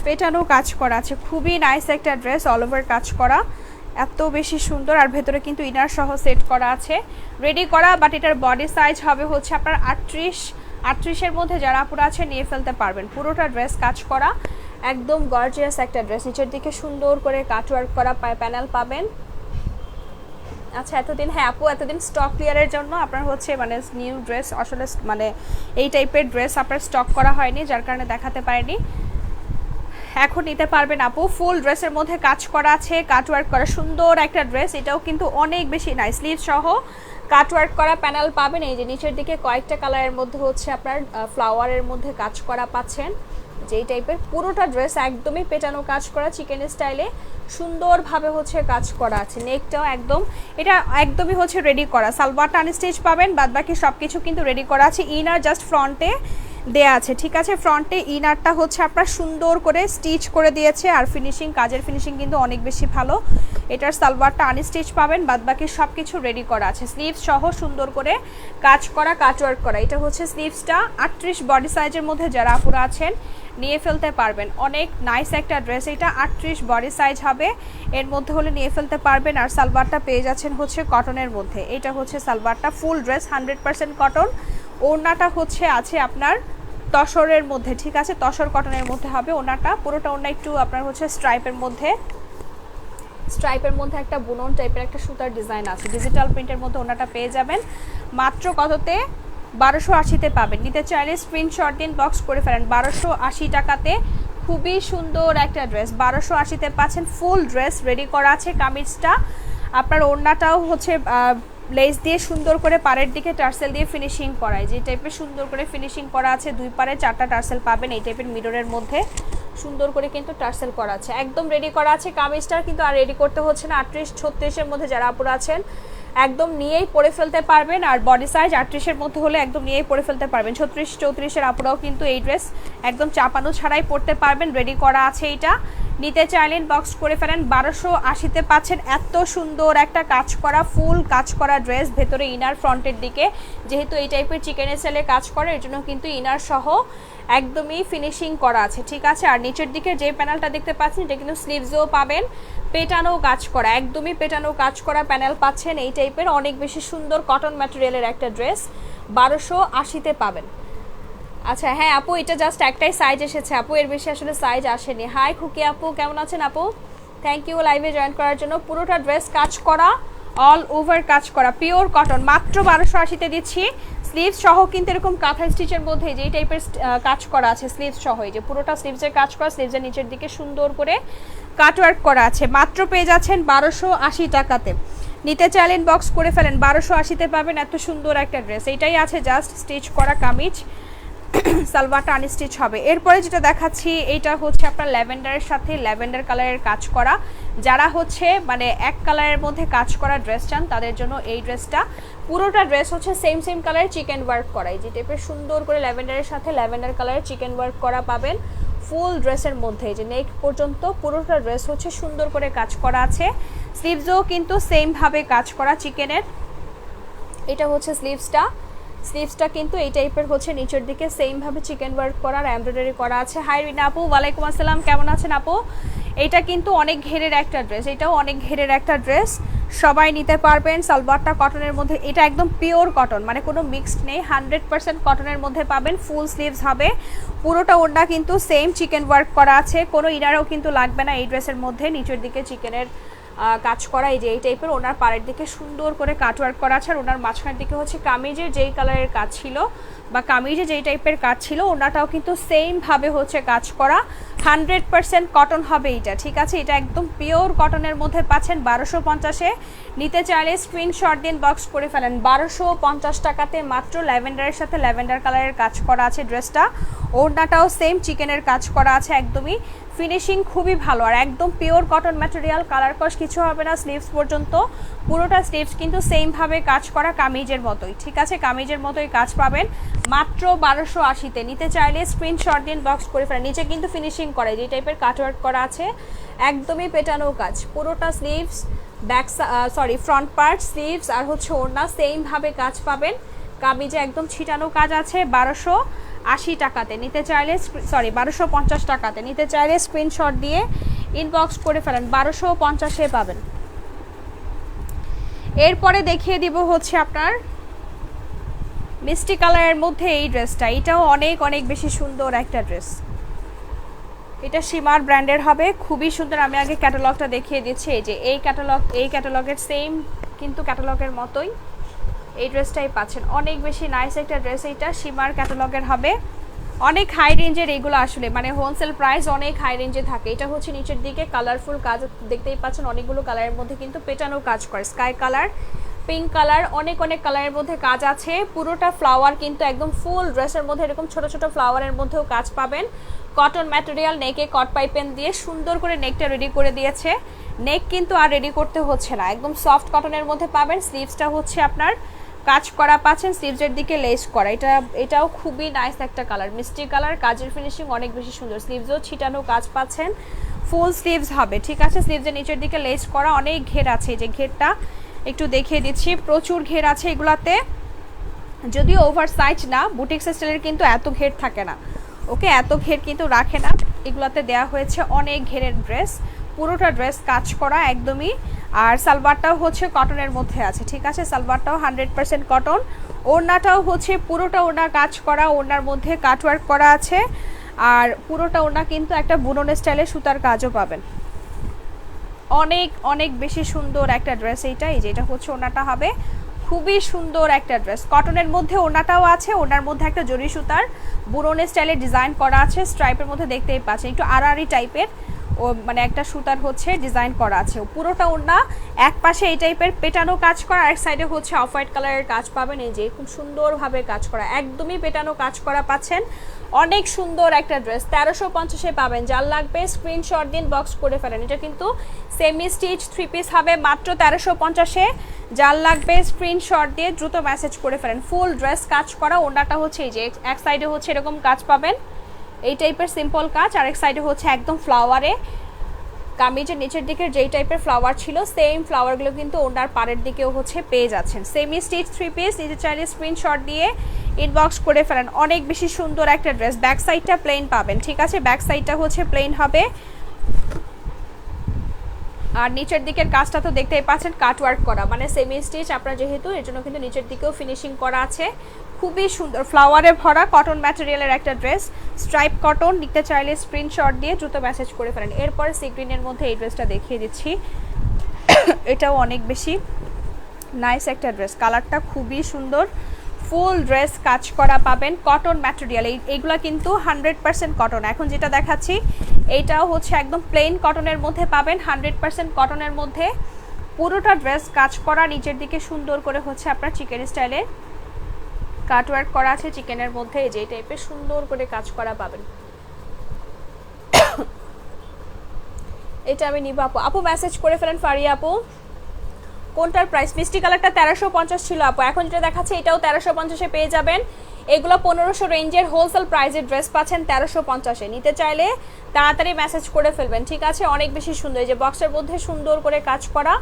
পেটানো কাজ করা আছে, খুবই নাইস একটা ড্রেস, অল ওভার কাজ করা, এত বেশি সুন্দর, আর ভেতরে কিন্তু ইনার সহ সেট করা আছে, রেডি করা। বাট এটার বডি সাইজ হবে হচ্ছে আপনার 38-এর মধ্যে যারা আপুরা আছে নিয়ে ফেলতে পারবেন। পুরোটা ড্রেস কাজ করা, একদম গর্জিয়াস একটা ড্রেস, নিচের দিকে সুন্দর করে কাটওয়ার্ক করা প্যানেল পাবেন। আচ্ছা এতদিন, হ্যাঁ আপু এতদিন স্টক ক্লিয়ারের জন্য আপনার হচ্ছে মানে নিউ ড্রেস আসলে মানে এই টাইপের ড্রেস আপনার স্টক করা হয়নি, যার কারণে দেখাতে পারিনি, এখন নিতে পারবেন আপু। ফুল ড্রেসের মধ্যে কাজ করা আছে, কাটওয়ার্ক করা সুন্দর একটা ড্রেস, এটাও কিন্তু অনেক বেশি নাইস, স্লিভ সহ কাটওয়ার্ক করা প্যানেল পাবেন। এই যে নিচের দিকে কয়েকটা কালারের মধ্যে হচ্ছে আপনার ফ্লাওয়ারের মধ্যে কাজ করা পাচ্ছেন, যেই টাইপের পুরোটা ড্রেস একদমই পেটানো কাজ করা, চিকেন স্টাইলে সুন্দরভাবে হচ্ছে কাজ করা আছে, নেকটাও একদম এটা একদমই হচ্ছে রেডি করা, সালোয়ারটা আনস্টিচ পাবেন, বাদবাকি সব কিছু কিন্তু রেডি করা আছে, ইনার জাস্ট ফ্রন্টে দেয়া আছে, ঠিক আছে। ফ্রন্টে ইনারটা হচ্ছে আপনার সুন্দর করে স্টিচ করে দিয়েছে, আর ফিনিশিং, কাজের ফিনিশিং কিন্তু অনেক বেশি ভালো। এটার সালোয়ারটা আনস্টিচ পাবেন, বাদবাকি সব কিছু রেডি করা আছে, স্লিভস সহ সুন্দর করে কাজ করা, কাটওয়ার্ক করা। এটা হচ্ছে স্লিভসটা 38 বডি সাইজের মধ্যে যারা আপুরা আছেন নিয়ে ফেলতে পারবেন, অনেক নাইস একটা ড্রেস, এটা 38 বডি সাইজ হবে, এর মধ্যে হলে নিয়ে ফেলতে পারবেন। আর সালোয়ারটা পেয়ে যাচ্ছেন হচ্ছে কটনের মধ্যে, এটা হচ্ছে সালোয়ারটা, ফুল ড্রেস 100% কটন, ওড়নাটা হচ্ছে আছে আপনার তসরের মধ্যে, ঠিক আছে, তসর কটনের মধ্যে হবে ওড়নাটা, পুরোটা ওড়না একটু আপনার হচ্ছে স্ট্রাইপের মধ্যে স্ট্রাইপের মধ্যে একটা বুনন টাইপের একটা সুতার ডিজাইন আছে, ডিজিটাল প্রিন্টের মধ্যে ওনাটা পেয়ে যাবেন মাত্র কততে, 1280-তে পাবেন। নিতে চাইলে স্ক্রিনশট দিন, বক্স করে ফেলেন। 1280 টাকাতে খুবই সুন্দর একটা ড্রেস, 1280-তে পাচ্ছেন। ফুল ড্রেস রেডি করা আছে, কামিজটা আপনার ওড়নাটাও হচ্ছে লেস দিয়ে সুন্দর করে পাড়ের দিকে টার্সেল দিয়ে ফিনিশিং করায়, যে টাইপের সুন্দর করে ফিনিশিং করা আছে। দুই পাড়ে 4টা টার্সেল পাবেন এই টাইপের মিররের মধ্যে, সুন্দর করে কিন্তু টার্সেল করা আছে, একদম রেডি করা আছে। কামিজটার কিন্তু আর রেডি করতে হচ্ছে না। 38-36-এর মধ্যে যারা আপুরা আছেন একদম নিয়েই পরে ফেলতে পারবেন, আর বডি সাইজ 38-এর মধ্যে হলে একদম নিয়েই পরে ফেলতে পারবেন। 36-34-এর আপুরাও কিন্তু এই ড্রেস একদম চাপানো ছাড়াই পরতে পারবেন, রেডি করা আছে। এইটা নিতে চাইলেন বক্স করে ফেলেন। 1280-তে পাচ্ছেন এত সুন্দর একটা কাজ করা, ফুল কাজ করা ড্রেস, ভেতরে ইনার ফ্রন্টের দিকে, যেহেতু এই টাইপের চিকেনের সেলে কাজ করে এর জন্য কিন্তু ইনার সহ একদমই ফিনিশিং করা আছে, ঠিক আছে। আর নিচের দিকে যে প্যানেলটা দেখতে পাচ্ছেন এটা কিন্তু স্লিভসও পাবেন, পেটানো কাজ করা, একদমই পেটানো কাজ করা প্যানেল পাচ্ছেন এই টাইপের, অনেক বেশি সুন্দর কটন ম্যাটেরিয়ালের একটা ড্রেস 1280-তে পাবেন। আচ্ছা হ্যাঁ আপু, এটা জাস্ট একটাই সাইজ এসেছে আপু, এর বেশি আসলে সাইজ আসেনি। হাই খুকি আপু, কেমন আছেন আপু? থ্যাংক ইউ লাইভে জয়েন করার জন্য। পুরোটা ড্রেস কাজ করা, অল ওভার কাজ করা, পিওর কটন, মাত্র 1280-তে দিচ্ছি। স্লিভস সহ কিন্তু এরকম কাঁথা স্টিচের মধ্যে যেই টাইপের কাজ করা আছে, স্লিভস সহ, এই যে পুরোটা স্লিভসের কাজ করা, স্লিভসের নিচের দিকে সুন্দর করে কাটওয়ার্ক করা আছে, মাত্র পেয়ে যাচ্ছেন 1280 টাকাতে। নিতে চাইলেন বক্স করে ফেলেন, 1280-তে পাবেন এত সুন্দর একটা ড্রেস। এইটাই আছে জাস্ট স্টিচ করা কামিজ, সালোয়ারটা আনস্টিচ হবে। এরপরে যেটা দেখাচ্ছি এইটা হচ্ছে আপনার ল্যাভেন্ডারের সাথে ল্যাভেন্ডার কালারের কাজ করা, যারা হচ্ছে মানে এক কালারের মধ্যে কাজ করা ড্রেস চান তাদের জন্য এই ড্রেসটা। পুরোটা ড্রেস হচ্ছে সেম কালারের চিকেন ওয়ার্ক করা, এই যে টাইপের সুন্দর করে ল্যাভেন্ডারের সাথে ল্যাভেন্ডার কালারের চিকেন ওয়ার্ক করা পাবেন ফুল ড্রেসের মধ্যে, যে নেক পর্যন্ত পুরোটা ড্রেস হচ্ছে সুন্দর করে কাজ করা আছে। স্লিভসও কিন্তু সেমভাবে কাজ করা চিকেনের, এটা হচ্ছে স্লিভসটা কিন্তু এই টাইপের হচ্ছে, নিচের দিকে সেমভাবে চিকেন ওয়ার্ক করা, এমব্রয়ডারি করা আছে। হাই রিনা আপু, ওয়ালাইকুম আসসালাম, কেমন আছেন আপু? এটা কিন্তু অনেক ঘেরের একটা ড্রেস, এটাও অনেক ঘেরের একটা ড্রেস, সবাই নিতে পারবেন। সালোয়ারটা কটনের মধ্যে, এটা একদম পিওর কটন, মানে কোনো মিক্সড নেই, 100% কটনের মধ্যে পাবেন। ফুল স্লিভস হবে, পুরোটা ওড়না কিন্তু সেম চিকেন ওয়ার্ক করা আছে, কোনো ইনারও কিন্তু লাগবে না এই ড্রেসের মধ্যে। নিচের দিকে চিকেনের কাজ করা, এই যে এই টাইপের ওনার পাড়ের দিকে সুন্দর করে কাটওয়ার্ক করা আছে, আর ওনার মাঝখানের দিকে হচ্ছে কামিজের যেই কালারের কাজ ছিল বা কামিজে যেই টাইপের কাজ ছিল ওনাটাও কিন্তু সেমভাবে হচ্ছে কাজ করা, 100% কটন হবে এটা, ঠিক আছে। এটা একদম পিওর কটনের মধ্যে পাচ্ছেন 1250-এ। নিতে চাইলে স্ক্রিনশট দিন, বক্স করে ফেলেন। 1250 টাকাতে মাত্র ল্যাভেন্ডারের সাথে ল্যাভেন্ডার কালারের কাজ করা আছে ড্রেসটা, ওড়নাটাও সেম চিকেনের কাজ করা আছে, একদমই ফিনিশিং খুবই ভালো, আর একদম পিওর কটন ম্যাটেরিয়াল, কালার কস কিছু হবে না। স্লিভস পর্যন্ত পুরোটা স্লিভস কিন্তু সেমভাবে কাজ করা কামিজের মতোই, ঠিক আছে, কামিজের মতোই কাজ পাবেন মাত্র 1280-তে। নিতে চাইলে স্ক্রিনশট দিন, বক্স করে ফেলেন। নিচে কিন্তু ফিনিশিং করে যে টাইপের কাটওয়ার্ক করা আছে, একদমই পেটানো কাজ, পুরোটা স্লিভস ফ্রন্ট পার্ট, স্লিভস আর হচ্ছে ওড়না সেমভাবে কাজ পাবেন। কামিজে একদম ছিটানো কাজ আছে 1280 টাকাতে। নিতে চাইলে 1250 টাকাতে। নিতে চাইলে স্ক্রিনশট দিয়ে ইনবক্স করে ফেলেন, 1250-এ পাবেন। এরপরে দেখিয়ে দিব হচ্ছে আপনার মিষ্টি কালারের মধ্যে এই ড্রেসটা, এটাও অনেক বেশি সুন্দর একটা ড্রেস, এটা সীমার ব্র্যান্ডের হবে, খুবই সুন্দর। আমি আগে ক্যাটালগটা দেখিয়ে দিচ্ছি, এই যে এই ক্যাটালগের সেম কিন্তু ক্যাটালগের মতোই এই ড্রেসটাই পাচ্ছেন, অনেক বেশি নাইস একটা ড্রেস। এইটা সীমার ক্যাটালগের হবে, অনেক হাই রেঞ্জের এইগুলো, আসলে মানে হোলসেল প্রাইস অনেক হাই রেঞ্জে থাকে। এটা হচ্ছে নিচের দিকে কালারফুল কাজ দেখতেই পাচ্ছেন, অনেকগুলো কালারের মধ্যে কিন্তু পেটানো কাজ করে, স্কাই কালার, পিঙ্ক কালার, অনেক কালারের মধ্যে কাজ আছে। পুরোটা ফ্লাওয়ার কিন্তু একদম ফুল ড্রেসের মধ্যে এরকম ছোট ছোট ফ্লাওয়ারের মধ্যেও কাজ পাবেন। কটন ম্যাটেরিয়াল, নেকে কট পাইপেন দিয়ে সুন্দর করে নেকটা রেডি করে দিয়েছে, নেক কিন্তু আর রেডি করতে হচ্ছে না, একদম সফট কটনের মধ্যে পাবেন। স্লিভসটা হচ্ছে আপনার কাজ করা পাচ্ছেন, স্লিভসের দিকে লেস করা, এটাও খুবই নাইস একটা কালার, মিষ্টি কালার, কাজের ফিনিশিং অনেক বেশি সুন্দর। স্লিভসও ছিটানো কাজ পাচ্ছেন, ফুল স্লিভস হবে, ঠিক আছে। স্লিভসের নিচের দিকে লেস করা, অনেক ঘের আছে, যে ঘেরটা একটু দেখিয়ে দিচ্ছি, প্রচুর ঘের আছে এগুলাতে, যদিও ওভার সাইজ না, বুটিক স্টাইলের কিন্তু এত ঘের থাকে না, ওকে, এত ঘের কিন্তু রাখে না, এগুলাতে দেয়া হয়েছে অনেক ঘেরের ড্রেস, পুরোটা ড্রেস কাজ করা একদমই। আর সালোয়ারটাও হচ্ছে কটনের মধ্যে আছে, ঠিক আছে, সালোয়ারটাও 100% কটন। ওড়নাটাও হচ্ছে পুরোটা ওড়না কাজ করা, ওড়নার মধ্যে কাটওয়ার্ক করা আছে, আর পুরোটা ওড়না কিন্তু একটা বুনন স্টাইলের সুতার কাজও পাবেন, অনেক অনেক বেশি সুন্দর একটা ড্রেস এইটা। এই যে এটা হচ্ছে ওড়নাটা হবে, খুবই সুন্দর একটা ড্রেস। কটনের মধ্যে ওড়নাটাও আছে, ওড়নার মধ্যে একটা জরি সুতার বুনন স্টাইলে ডিজাইন করা আছে, স্ট্রাইপের মধ্যে দেখতেই পাচ্ছেন একটু আড়াআড়ি টাইপের ও মানে একটা সুতার হচ্ছে ডিজাইন করা আছে। পুরোটা ওড়না এক পাশে এই টাইপের পেটানো কাজ করা, আর এক সাইডে হচ্ছে অফ হোয়াইট কালারের কাজ পাবেন। এই যে খুব সুন্দরভাবে কাজ করা, একদমই পেটানো কাজ করা পাচ্ছেন। অনেক সুন্দর একটা ড্রেস, 1350-এ পাবেন। যার লাগবে স্ক্রিনশট দিন, বক্স করে ফেলেন। এটা কিন্তু সেমি স্টিচ 3 পিস হবে মাত্র 1350-এ। যার লাগবে স্ক্রিনশট দিয়ে দ্রুত মেসেজ করে ফেলেন। ফুল ড্রেস কাজ করা, ওড়নাটা হচ্ছে এই যে এক সাইডে হচ্ছে এরকম কাজ পাবেন, এই টাইপের সিম্পল কাজ, আরেক সাইডে হচ্ছে একদম ফ্লাওয়ারে কামিজের নিচের দিকের যেই টাইপের ফ্লাওয়ার ছিল সেম ফ্লাওয়ারগুলো কিন্তু ওনার পাড়ের দিকেও হচ্ছে পেয়ে যাচ্ছেন। সেমি স্টিচ 3 পিস, নিজে চাইলে স্ক্রিনশট দিয়ে ইনবক্স করে ফেলেন। অনেক বেশি সুন্দর একটা ড্রেস। ব্যাক সাইডটা প্লেন পাবেন, ঠিক আছে, ব্যাক সাইডটা হচ্ছে প্লেন হবে। আর নিচের দিকের কাজটা তো দেখতেই পাচ্ছেন কাটওয়ার্ক করা, মানে সেমি স্টিচ আপনার যেহেতু এর জন্য কিন্তু নিচের দিকেও ফিনিশিং করা আছে। খুবই সুন্দর ফ্লাওয়ারে ভরা কটন ম্যাটেরিয়ালের একটা ড্রেস, স্ট্রাইপ কটন। নিতে চাইলে স্ক্রিনশট দিয়ে দ্রুত মেসেজ করে ফেলেন। এরপরে সি গ্রিনের মধ্যে এই ড্রেসটা দেখিয়ে দিচ্ছি, এটাও অনেক বেশি নাইস একটা ড্রেস, কালারটা খুবই সুন্দর। ফুল ড্রেস কাজ করা পাবেন, কটন ম্যাটেরিয়াল। এইগুলা কিন্তু 100% কটন। এখন যেটা দেখাচ্ছি এইটাও হচ্ছে একদম প্লেন কটনের মধ্যে পাবেন, 100% কটনের মধ্যে। পুরোটা ড্রেস কাজ করা, নিচের দিকে সুন্দর করে হচ্ছে আপনার চিকেন স্টাইলে কাটওয়ার্ক করা আছে চিকেনের মধ্যে। এই যে এই টাইপের সুন্দর করে কাজ করা পাবেন। এটা আমি নিব আপু। আপু মেসেজ করে ফেলেন ফারিয়া আপু। কোনটার প্রাইস? মিষ্টি কালারটা 1350 ছিল আপু, এখন যেটা দেখাচ্ছে এটাও 1350-এ পেয়ে যাবেন। এগুলো 1500 রেঞ্জের হোলসেল প্রাইসের ড্রেস পাচ্ছেন 1350-এ। নিতে চাইলে তাড়াতাড়ি মেসেজ করে ফেলবেন, ঠিক আছে। অনেক বেশি সুন্দর, এই যে বক্সের মধ্যে সুন্দর করে কাজ করা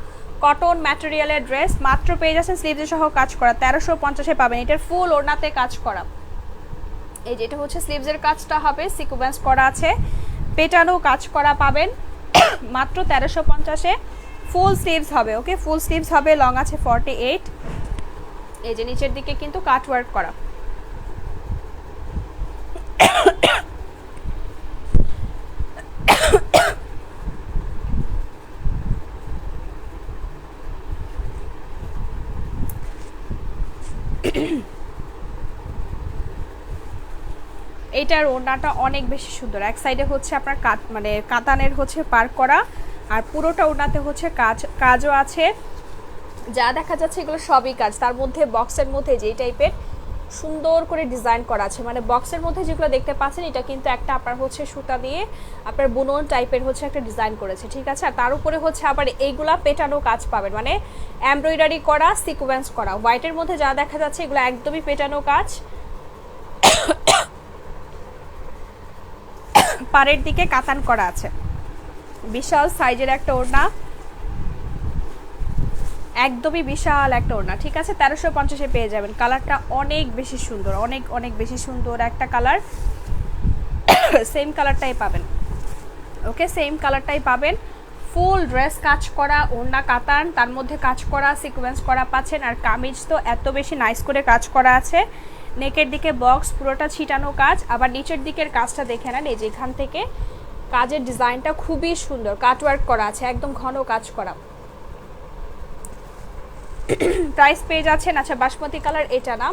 কটন ম্যাটেরিয়ালের ড্রেস মাত্র পেয়ে যাচ্ছেন স্লিভস সহ কাজ করা, 1350-এ পাবেন। এটার ফুল ওড়নাতে কাজ করা। এই যে এটা হচ্ছে স্লিভসের কাজটা হবে, সিকোয়েন্স করা আছে, পেটানো কাজ করা পাবেন মাত্র 1350-এ। ফুল স্লিভস হবে, ওকে, ফুল স্লিভস হবে, লং আছে 48। এই যে নিচের দিকে কিন্তু কাটওয়ার্ক করা। এইটার ওড়নাটা অনেক বেশি সুন্দর, এক সাইডে হচ্ছে আপনার মানে কাতানের হচ্ছে পার করা, আর পুরোটা ওড়নাতে হচ্ছে কাজও আছে। যা দেখা যাচ্ছে এগুলো সবই কাজ, তার মধ্যে বক্সের মধ্যে যেই টাইপের সুন্দর করে ডিজাইন করা আছে, মানে বক্সের মধ্যে যেগুলো দেখতে পাচ্ছেন এটা কিন্তু একটা আপনার হচ্ছে সুতা দিয়ে আপনার বুনন টাইপের হচ্ছে একটা ডিজাইন করেছে, ঠিক আছে। আর তার উপরে হচ্ছে আবার এইগুলা পেটানো কাজ পাবেন, মানে এমব্রয়ডারি করা, সিকোয়েন্স করা। হোয়াইটের মধ্যে যা দেখা যাচ্ছে এগুলো একদমই পেটানো কাজ। পাড়ের দিকে কাতান করা আছে, বিশাল সাইজের একটা ওড়না, একদমই বিশাল একটা ওড়না, ঠিক আছে। 1350-এ পেয়ে যাবেন। কালারটা অনেক বেশি সুন্দর, অনেক অনেক বেশি সুন্দর একটা কালার। সেম কালারটাই পাবেন, ওকে, সেম কালারটাই পাবেন। ফুল ড্রেস কাজ করা, ওড়না কাতান, তার মধ্যে কাজ করা, সিকোয়েন্স করা পাচ্ছেন। আর কামিজ তো এত বেশি নাইস করে কাজ করা আছে, নেকের দিকে বক্স, পুরোটা ছিটানো কাজ। আবার নিচের দিকের কাজটা দেখে নেন, এই যে এখান থেকে কাজের ডিজাইনটা খুবই সুন্দর, কাটওয়ার্ক করা আছে, একদম ঘন কাজ করা। প্রাইস পেয়ে যাচ্ছেন, আচ্ছা বাসমতি কালার এটা না,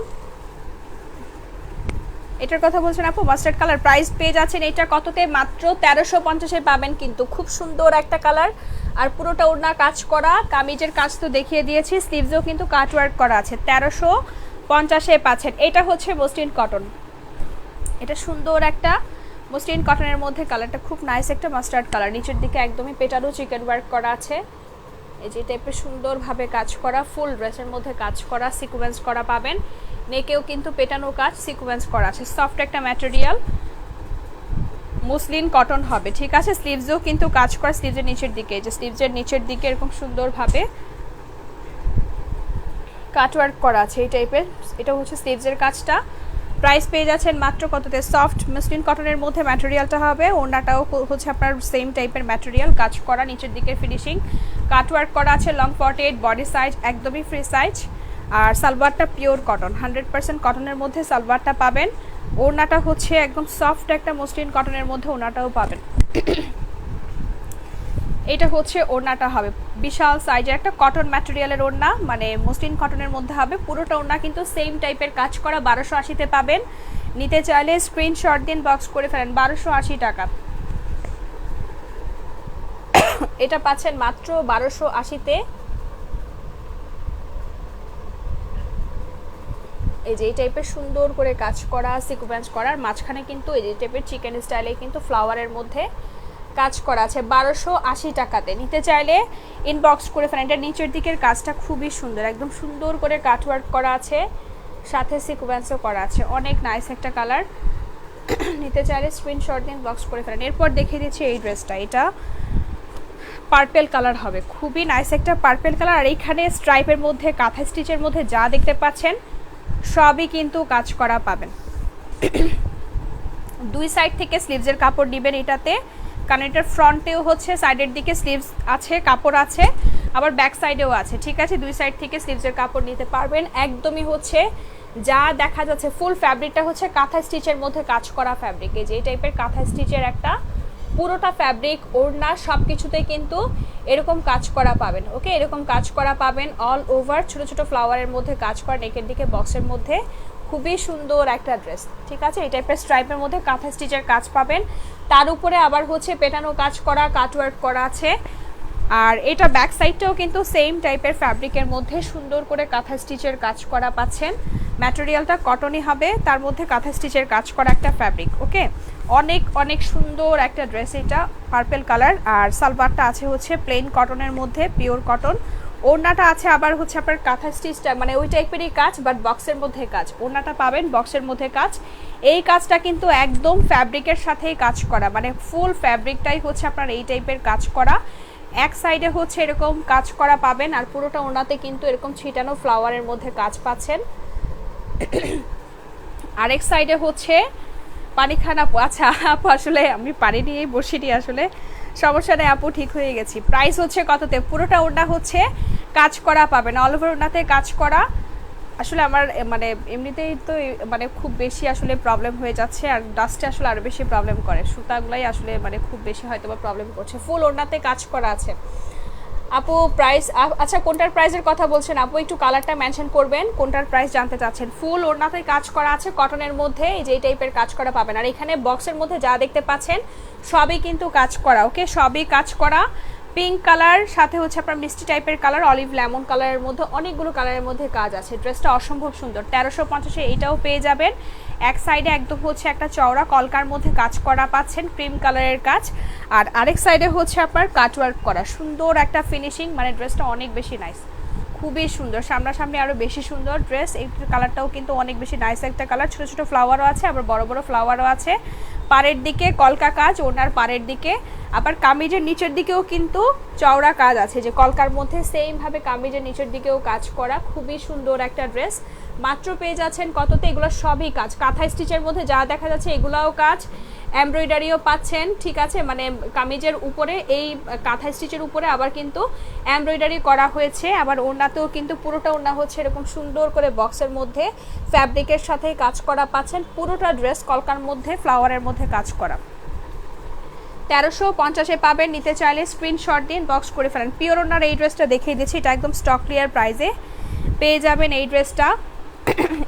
এটার কথা বলছেন আপু, মাস্টার্ড কালার। প্রাইস পেয়ে যাচ্ছেন এটা কততে? মাত্র 1350-এ পাবেন, কিন্তু খুব সুন্দর একটা কালার। আর পুরোটা ওড়না কাজ করা, কামিজের কাজ তো দেখিয়ে দিয়েছি, স্লিভসেও কিন্তু কাটওয়ার্ক করা আছে, 1350-এ পাচ্ছেন। এটা হচ্ছে মসলিন কটন, এটা সুন্দর একটা মসলিন কটনের মধ্যে কালারটা খুব নাইস একটা মাস্টার্ড কালার। নিচের দিকে একদমই পেটানো চিকেন ওয়ার্ক করা আছে, এই যে টাইপের সুন্দরভাবে কাজ করা, ফুল ড্রেসের মধ্যে কাজ করা, সিকোয়েন্স করা পাবেন। নেকেও কিন্তু পেটানো কাজ, সিকোয়েন্স করা আছে, সফট একটা ম্যাটেরিয়াল, মুসলিন কটন হবে, ঠিক আছে। স্লিভসেও কিন্তু কাজ করা, স্লিভসের নিচের দিকে, যে স্লিভসের নিচের দিকে এরকম সুন্দরভাবে কাটওয়ার্ক করা আছে এই টাইপের। এটা হচ্ছে স্লিভসের কাজটা। প্রাইস পেয়ে যাচ্ছেন মাত্র কততে? সফট মসলিন কটনের মধ্যে ম্যাটেরিয়ালটা হবে, ওড়নাটাও হচ্ছে আপনার সেম টাইপের ম্যাটেরিয়াল, কাজ করা, নিচের দিকের ফিনিশিং কাটওয়ার্ক করা আছে, লং 48, বডি সাইজ একদমই ফ্রি সাইজ। আর সালোয়ারটা পিওর কটন, 100% কটনের মধ্যে সালোয়ারটা পাবেন। ওড়নাটা হচ্ছে একদম সফট একটা মসলিন কটনের মধ্যে ওড়নাটাও পাবেন। এটা হচ্ছে ওড়নাটা হবে বিশাল সাইজের একটা কটন ম্যাটেরিয়ালের ওড়না, মানে মসলিন কটনের মধ্যে হবে। পুরোটা ওড়না কিন্তু সেম টাইপের কাজ করা, 1280-তে পাবেন। নিতে চাইলে স্ক্রিনশট দিন, বক্স করে ফেলেন। 1280 টাকা এটা পাচ্ছেন মাত্র 1280-তে। এই যে এই টাইপের সুন্দর করে কাজ করা সিকোয়েন্স করার, মাঝখানে কিন্তু এই যে টাইপের চিকেন স্টাইলে কিন্তু ফ্লাওয়ারের মধ্যে কাজ করা আছে 1280 টাকাতে। নিতে চাইলে ইনবক্স করে ফেলেন। এটা নিচের দিকের কাজটা খুবই সুন্দর, একদম সুন্দর করে কাটওয়ার্ক করা আছে, সাথে সিকোয়েন্সও করা আছে, অনেক নাইস একটা কালার। নিতে চাইলে স্ক্রিনশট দিন, বক্স করে ফেলেন। এরপর দেখিয়ে দিচ্ছি এই ড্রেসটা, এটা পার্পেল কালার হবে, খুবই নাইস একটা পার্পেল কালার। আর এইখানে স্ট্রাইপের মধ্যে কাঁথা স্টিচের মধ্যে যা দেখতে পাচ্ছেন সবই কিন্তু কাজ করা পাবেন। দুই সাইড থেকে স্লিভসের কাপড় দিবেন এটাতে, কারণ এটার ফ্রন্টেও হচ্ছে সাইডের দিকে স্লিভস আছে, কাপড় আছে, আবার ব্যাক সাইডেও আছে, ঠিক আছে। দুই সাইড থেকে স্লিভসের কাপড় নিতে পারবেন। একদমই হচ্ছে যা দেখা যাচ্ছে ফুল ফ্যাব্রিকটা হচ্ছে কাঁথা স্টিচের মধ্যে কাজ করা ফ্যাব্রিক। এই যে এই টাইপের কাঁথা স্টিচের একটা পুরোটা ফ্যাব্রিক, ওড়না সব কিছুতে কিন্তু এরকম কাজ করা পাবেন। ওকে, এরকম কাজ করা পাবেন অল ওভার, ছোট ছোট ফ্লাওয়ারের মধ্যে কাজ করা, নেকের দিকে বক্সের মধ্যে, খুবই সুন্দর একটা ড্রেস, ঠিক আছে। এই টাইপের স্ট্রাইপের মধ্যে কাঁথা স্টিচের কাজ পাবেন, তার উপরে আবার হচ্ছে পেটানো কাজ করা, কাটওয়ার্ক করা আছে। আর এটা ব্যাক সাইডটাও কিন্তু সেম টাইপের ফ্যাব্রিকের মধ্যে সুন্দর করে কাঁথা স্টিচের কাজ করা পাচ্ছেন। ম্যাটেরিয়ালটা কটনই হবে, তার মধ্যে কাঁথা স্টিচের কাজ করা একটা ফ্যাব্রিক। ওকে, অনেক অনেক সুন্দর একটা ড্রেস, এটা পার্পেল কালার। আর সালোয়ারটা আছে হচ্ছে প্লেন কটনের মধ্যে, পিওর কটন। ওড়নাটা আছে আবার হচ্ছে আপনার কাঁথা স্টিচটা, মানে ওই টাইপেরই কাজ, বাট বক্সের মধ্যে কাজ। ওড়নাটা পাবেন বক্সের মধ্যে কাজ। এই কাজটা কিন্তু একদম ফ্যাব্রিকের সাথেই কাজ করা, মানে ফুল ফ্যাব্রিকটাই হচ্ছে আপনার এই টাইপের কাজ করা। এক সাইডে হচ্ছে এরকম কাজ করা পাবেন, আর পুরোটা ওড়নাতে কিন্তু এরকম ছিটানো ফ্লাওয়ারের মধ্যে কাজ পাচ্ছেন। আরেক সাইডে হচ্ছে পানি খান আপু। আচ্ছা আপু, আসলে আমি পানি নিয়েই বসিনি, আসলে সমস্যা নেই আপু, ঠিক হয়ে গেছি। প্রাইস হচ্ছে কততে? পুরোটা ওড়না হচ্ছে কাজ করা পাবেন, অল ওভার ওড়নাতে কাজ করা। আসলে আমার মানে এমনিতেই তো মানে খুব বেশি আসলে প্রবলেম হয়ে যাচ্ছে, আর ডাস্টে আসলে আরও বেশি প্রবলেম করে, সুতাগুলাই আসলে মানে খুব বেশি হয়তো বা প্রবলেম করছে। ফুল ওড়নাতে কাজ করা আছে আপু। প্রাইস, আচ্ছা কোনটার প্রাইসের কথা বলছেন আপু? একটু কালারটা মেনশন করবেন, কোনটার প্রাইস জানতে চাচ্ছেন। ফুল ওড়নাতে কাজ করা আছে কটনের মধ্যে, এই যে এই টাইপের কাজ করা পাবেন। আর এখানে বক্সের মধ্যে যা দেখতে পাচ্ছেন সবই কিন্তু কাজ করা। ওকে, সবই কাজ করা। পিঙ্ক কালার, সাথে হচ্ছে আপনার মিষ্টি টাইপের কালার, অলিভ লেমন কালারের মধ্যে, অনেকগুলো কালারের মধ্যে কাজ আছে। ড্রেসটা অসম্ভব সুন্দর, 1350-এ এইটাও পেয়ে যাবেন। এক সাইডে একদম হচ্ছে একটা চওড়া কলকার মধ্যে কাজ করা পাচ্ছেন, ক্রিম কালারের কাজ। আর আরেক সাইডে হচ্ছে আপনার কাটওয়ার্ক করা, সুন্দর একটা ফিনিশিং, মানে ড্রেসটা অনেক বেশি নাইস, খুবই সুন্দর। সামনাসামনি আরও বেশি সুন্দর ড্রেস। এই কালারটাও কিন্তু অনেক বেশি নাইস একটা কালার, ছোটো ছোটো ফ্লাওয়ারও আছে, আবার বড় বড় ফ্লাওয়ারও আছে। পাড়ের দিকে কলকা কাজ, ওনার পাড়ের দিকে, আবার কামিজের নিচের দিকেও কিন্তু চওড়া কাজ আছে, যে কলকার মধ্যে সেমভাবে কামিজের নিচের দিকেও কাজ করা, খুবই সুন্দর একটা ড্রেস। মাত্র পেয়ে যাচ্ছেন কততে? এগুলো সবই কাজ, কাঁথা স্টিচের মধ্যে যা দেখা যাচ্ছে এগুলাও কাজ, এমব্রয়ডারিও পাচ্ছেন, ঠিক আছে। মানে কামিজের উপরে এই কাঁথা স্টিচের উপরে আবার কিন্তু এমব্রয়ডারি করা হয়েছে। আবার ওড়নাতেও কিন্তু পুরোটা ওড়না হচ্ছে এরকম সুন্দর করে বক্সের মধ্যে ফ্যাব্রিকের সাথে কাজ করা পাচ্ছেন। পুরোটা ড্রেস কলকার মধ্যে ফ্লাওয়ারের মধ্যে কাজ করা। 1350-এ পাবেন। নিতে চাইলে স্ক্রিনশট দিন, বক্স করে ফেলেন। পিওর ওড়নার এই ড্রেসটা দেখিয়ে দিচ্ছি, এটা একদম স্টক ক্লিয়ার প্রাইসে পেয়ে যাবেন এই ড্রেসটা।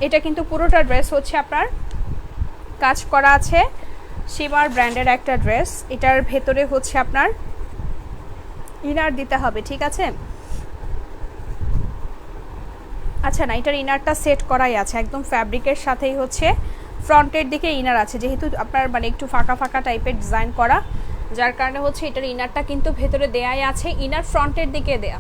এটা কিন্তু পুরোটা ড্রেস হচ্ছে আপনার কাজ করা আছে, শিমার ব্র্যান্ডের একটা ড্রেস। এটার ভেতরে হচ্ছে আপনার ইনার দিতে হবে, ঠিক আছে। আচ্ছা না, এটার ইনারটা সেট করাই আছে, একদম ফ্যাব্রিকের সাথেই হচ্ছে ফ্রন্টের দিকে ইনার আছে, যেহেতু আপনার মানে একটু ফাঁকা ফাঁকা টাইপের ডিজাইন করা, যার কারণে হচ্ছে এটার ইনারটা কিন্তু ভেতরে দেয়াই আছে, ইনার ফ্রন্টের দিকে দেয়া।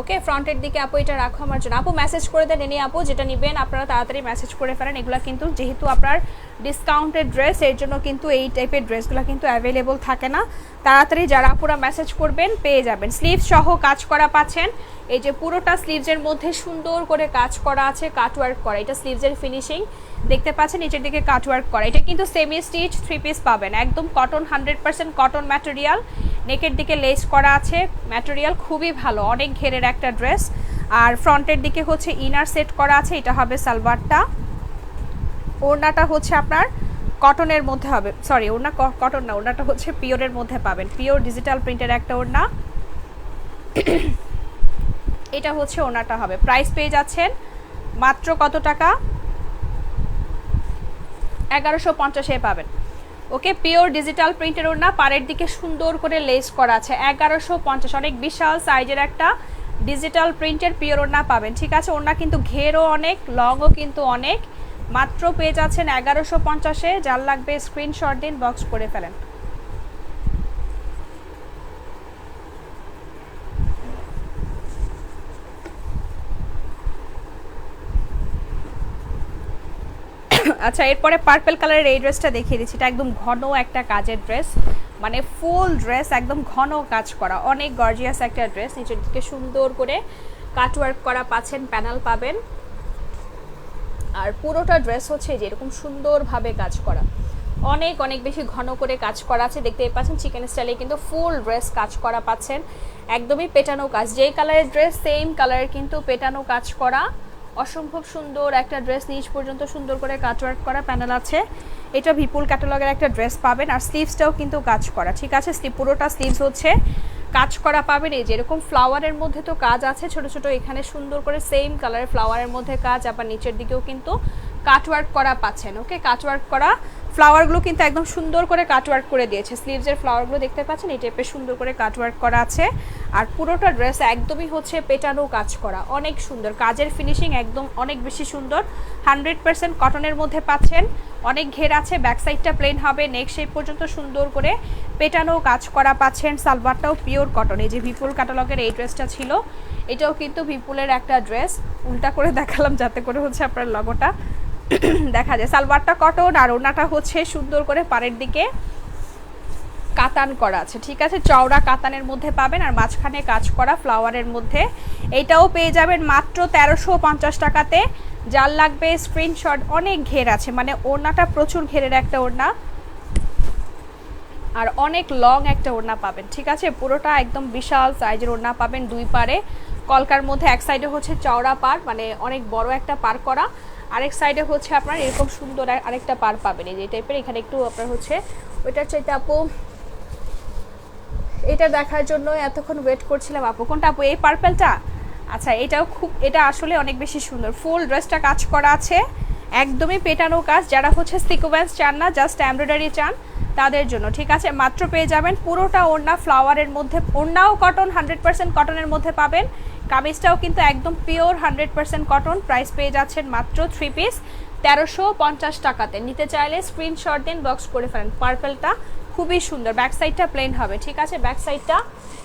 ওকে, ফ্রন্টের দিকে আপু এটা রাখো আমার জন্য। আপু মেসেজ করে দেন, এনে আপু যেটা নেবেন আপনারা তাড়াতাড়ি মেসেজ করে ফেলেন। এগুলো কিন্তু যেহেতু আপনার ডিসকাউন্টেড ড্রেস, এর জন্য কিন্তু এই টাইপের ড্রেসগুলো কিন্তু অ্যাভেলেবল থাকে না। তাড়াতাড়ি যারা আপুরা মেসেজ করবেন পেয়ে যাবেন। স্লিভ সহ কাজ করা পাচ্ছেন, এই যে পুরোটা স্লিভসের মধ্যে সুন্দর করে কাজ করা আছে, কাটওয়ার্ক করা, এটা স্লিভসের ফিনিশিং দেখতে পাচ্ছেন, নিচের দিকে কাটওয়ার্ক করা। এটা কিন্তু সেমি স্টিচ 3 পিস পাবেন, একদম কটন, 100% কটন ম্যাটেরিয়াল। নেকের দিকে লেস করা আছে, ম্যাটেরিয়াল খুবই ভালো, অনেক ঘেরের একটা ড্রেস। আর ফ্রন্টের দিকে হচ্ছে ইনার সেট করা আছে, এটা হবে সালোয়ারটা। ওড়নাটা হচ্ছে আপনার কটনের মধ্যে হবে, সরি ওড়না কটন না, ওড়নাটা হচ্ছে পিওরের মধ্যে পাবেন, পিওর ডিজিটাল প্রিন্টের একটা ওড়না। এটা হচ্ছে ওনাটা হবে। প্রাইস পেয়ে যাচ্ছেন মাত্র কত টাকা? 1150 পাবেন। ওকে, পিওর ডিজিটাল প্রিন্টের ওড়না, পাড়ের দিকে সুন্দর করে লেস করা আছে। 1150, অনেক বিশাল সাইজের একটা ডিজিটাল প্রিন্টের পিওর ওড়না পাবেন। ঠিক আছে, ওড়না কিন্তু ঘেরও অনেক, লংও কিন্তু অনেক। মাত্র পেয়ে যাচ্ছেন 1150-এ। যার লাগবে স্ক্রিনশট দিন, বক্স করে ফেলেন। আচ্ছা, এরপরে পার্পল কালারের এই ড্রেসটা দেখিয়ে দিচ্ছি। এটা একদম ঘন একটা কাজের ড্রেস, মানে ফুল ড্রেস, একদম ঘন কাজ করা, অনেক গর্জিয়াস একটা ড্রেস। নিচের দিকে সুন্দর করে কাটওয়ার্ক করা পাচ্ছেন, প্যানেল পাবেন। আর পুরোটা ড্রেস হচ্ছে যে এরকম সুন্দরভাবে কাজ করা, অনেক অনেক বেশি ঘন করে কাজ করা আছে। দেখতেই পাচ্ছেন চিকেন স্টাইলে কিন্তু ফুল ড্রেস কাজ করা পাচ্ছেন, একদমই পেটানো কাজ। যেই কালারের ড্রেস সেম কালারের কিন্তু পেটানো কাজ করা, অসম্ভব সুন্দর একটা ড্রেস। নিচ পর্যন্ত সুন্দর করে কাটওয়ার্ক করা প্যানেল আছে। এটা বিপুল ক্যাটালগের একটা ড্রেস পাবেন। আর স্লিভসটাও কিন্তু কাজ করা, ঠিক আছে, পুরোটা স্লিভস হচ্ছে কাজ করা পাবেন। এই যেরকম ফ্লাওয়ারের মধ্যে তো কাজ আছে ছোট ছোট, এখানে সুন্দর করে সেম কালারের ফ্লাওয়ারের মধ্যে কাজ, আবার নিচের দিকেও কিন্তু কাটওয়ার্ক করা পাচ্ছেন। ওকে, কাটওয়ার্ক করা ফ্লাওয়ারগুলো কিন্তু একদম সুন্দর করে কাটওয়ার্ক করে দিয়েছে। স্লিভসের ফ্লাওয়ারগুলো দেখতে পাচ্ছেন, এই টাইপের সুন্দর করে কাটওয়ার্ক করা আছে। আর পুরোটা ড্রেস একদমই হচ্ছে পেটানো কাজ করা, অনেক সুন্দর কাজের ফিনিশিং, একদম অনেক বেশি সুন্দর। 100% কটনের মধ্যে পাচ্ছেন, অনেক ঘের আছে। ব্যাক সাইডটা প্লেন হবে, নেক শেপ পর্যন্ত সুন্দর করে পেটানো কাজ করা পাচ্ছেন। সালোয়ারটাও পিওর কটন। এই যে বিপুল ক্যাটালগের এই ড্রেসটা ছিল, এটাও কিন্তু বিপুলের একটা ড্রেস। উল্টা করে দেখালাম যাতে করে হচ্ছে আপনার লগোটা দেখা যায়। সালোয়ারটা কটন আর ওড়নাটা হচ্ছে সুন্দর করে পাড়ের দিকে কাতান করা আছে, ঠিক আছে, চওড়া কাতানের মধ্যে পাবেন। আর মাঝখানে কাজ করা ফ্লাওয়ারের মধ্যে। এইটাও পেয়ে যাবেন মাত্র 1350 টাকাতে। যার লাগবে স্ক্রিনশট। অনেক ঘের আছে, মানে ওড়নাটা প্রচুর ঘেরের একটা ওড়না, আর অনেক লং একটা ওড়না পাবেন, ঠিক আছে। পুরোটা একদম বিশাল সাইজের ওড়না পাবেন, দুই পারে কলকার মধ্যে। এক সাইডে হচ্ছে চওড়া পার, মানে অনেক বড় একটা পার করা, আরেক সাইডে হচ্ছে আপনার এরকম সুন্দর আরেকটা পার পাবেন, এই যে টাইপের। এখানে একটু আপনার হচ্ছে ওইটার চাইতে আপু, এটা দেখার জন্য এতক্ষণ ওয়েট করছিলাম আপু। কোনটা আপু? এই পার্পলটা? আচ্ছা, এটাও খুব, এটা আসলে অনেক বেশি সুন্দর। ফুল ড্রেসটা কাজ করা আছে, একদমই পেটানো কাজ। যারা হচ্ছে সিকোয়েন্স চান না, জাস্ট এমব্রয়ডারি চান, তাদের জন্য, ঠিক আছে। মাত্র পেয়ে যাবেন পুরোটা ওড়না ফ্লাওয়ারের মধ্যে। ওড়নাও কটন, 100% কটনের মধ্যে পাবেন। কামিজটাও কিন্তু একদম পিওর 100% কটন। প্রাইস পেয়ে যাচ্ছেন মাত্র 3 পিস 1350 টাকাতে। নিতে চাইলে স্ক্রিনশট দিন, বক্স করে ফেলেন। পার্পলটা খুবই সুন্দর, ব্যাক সাইডটা প্লেন হবে, ঠিক আছে, ব্যাক সাইডটা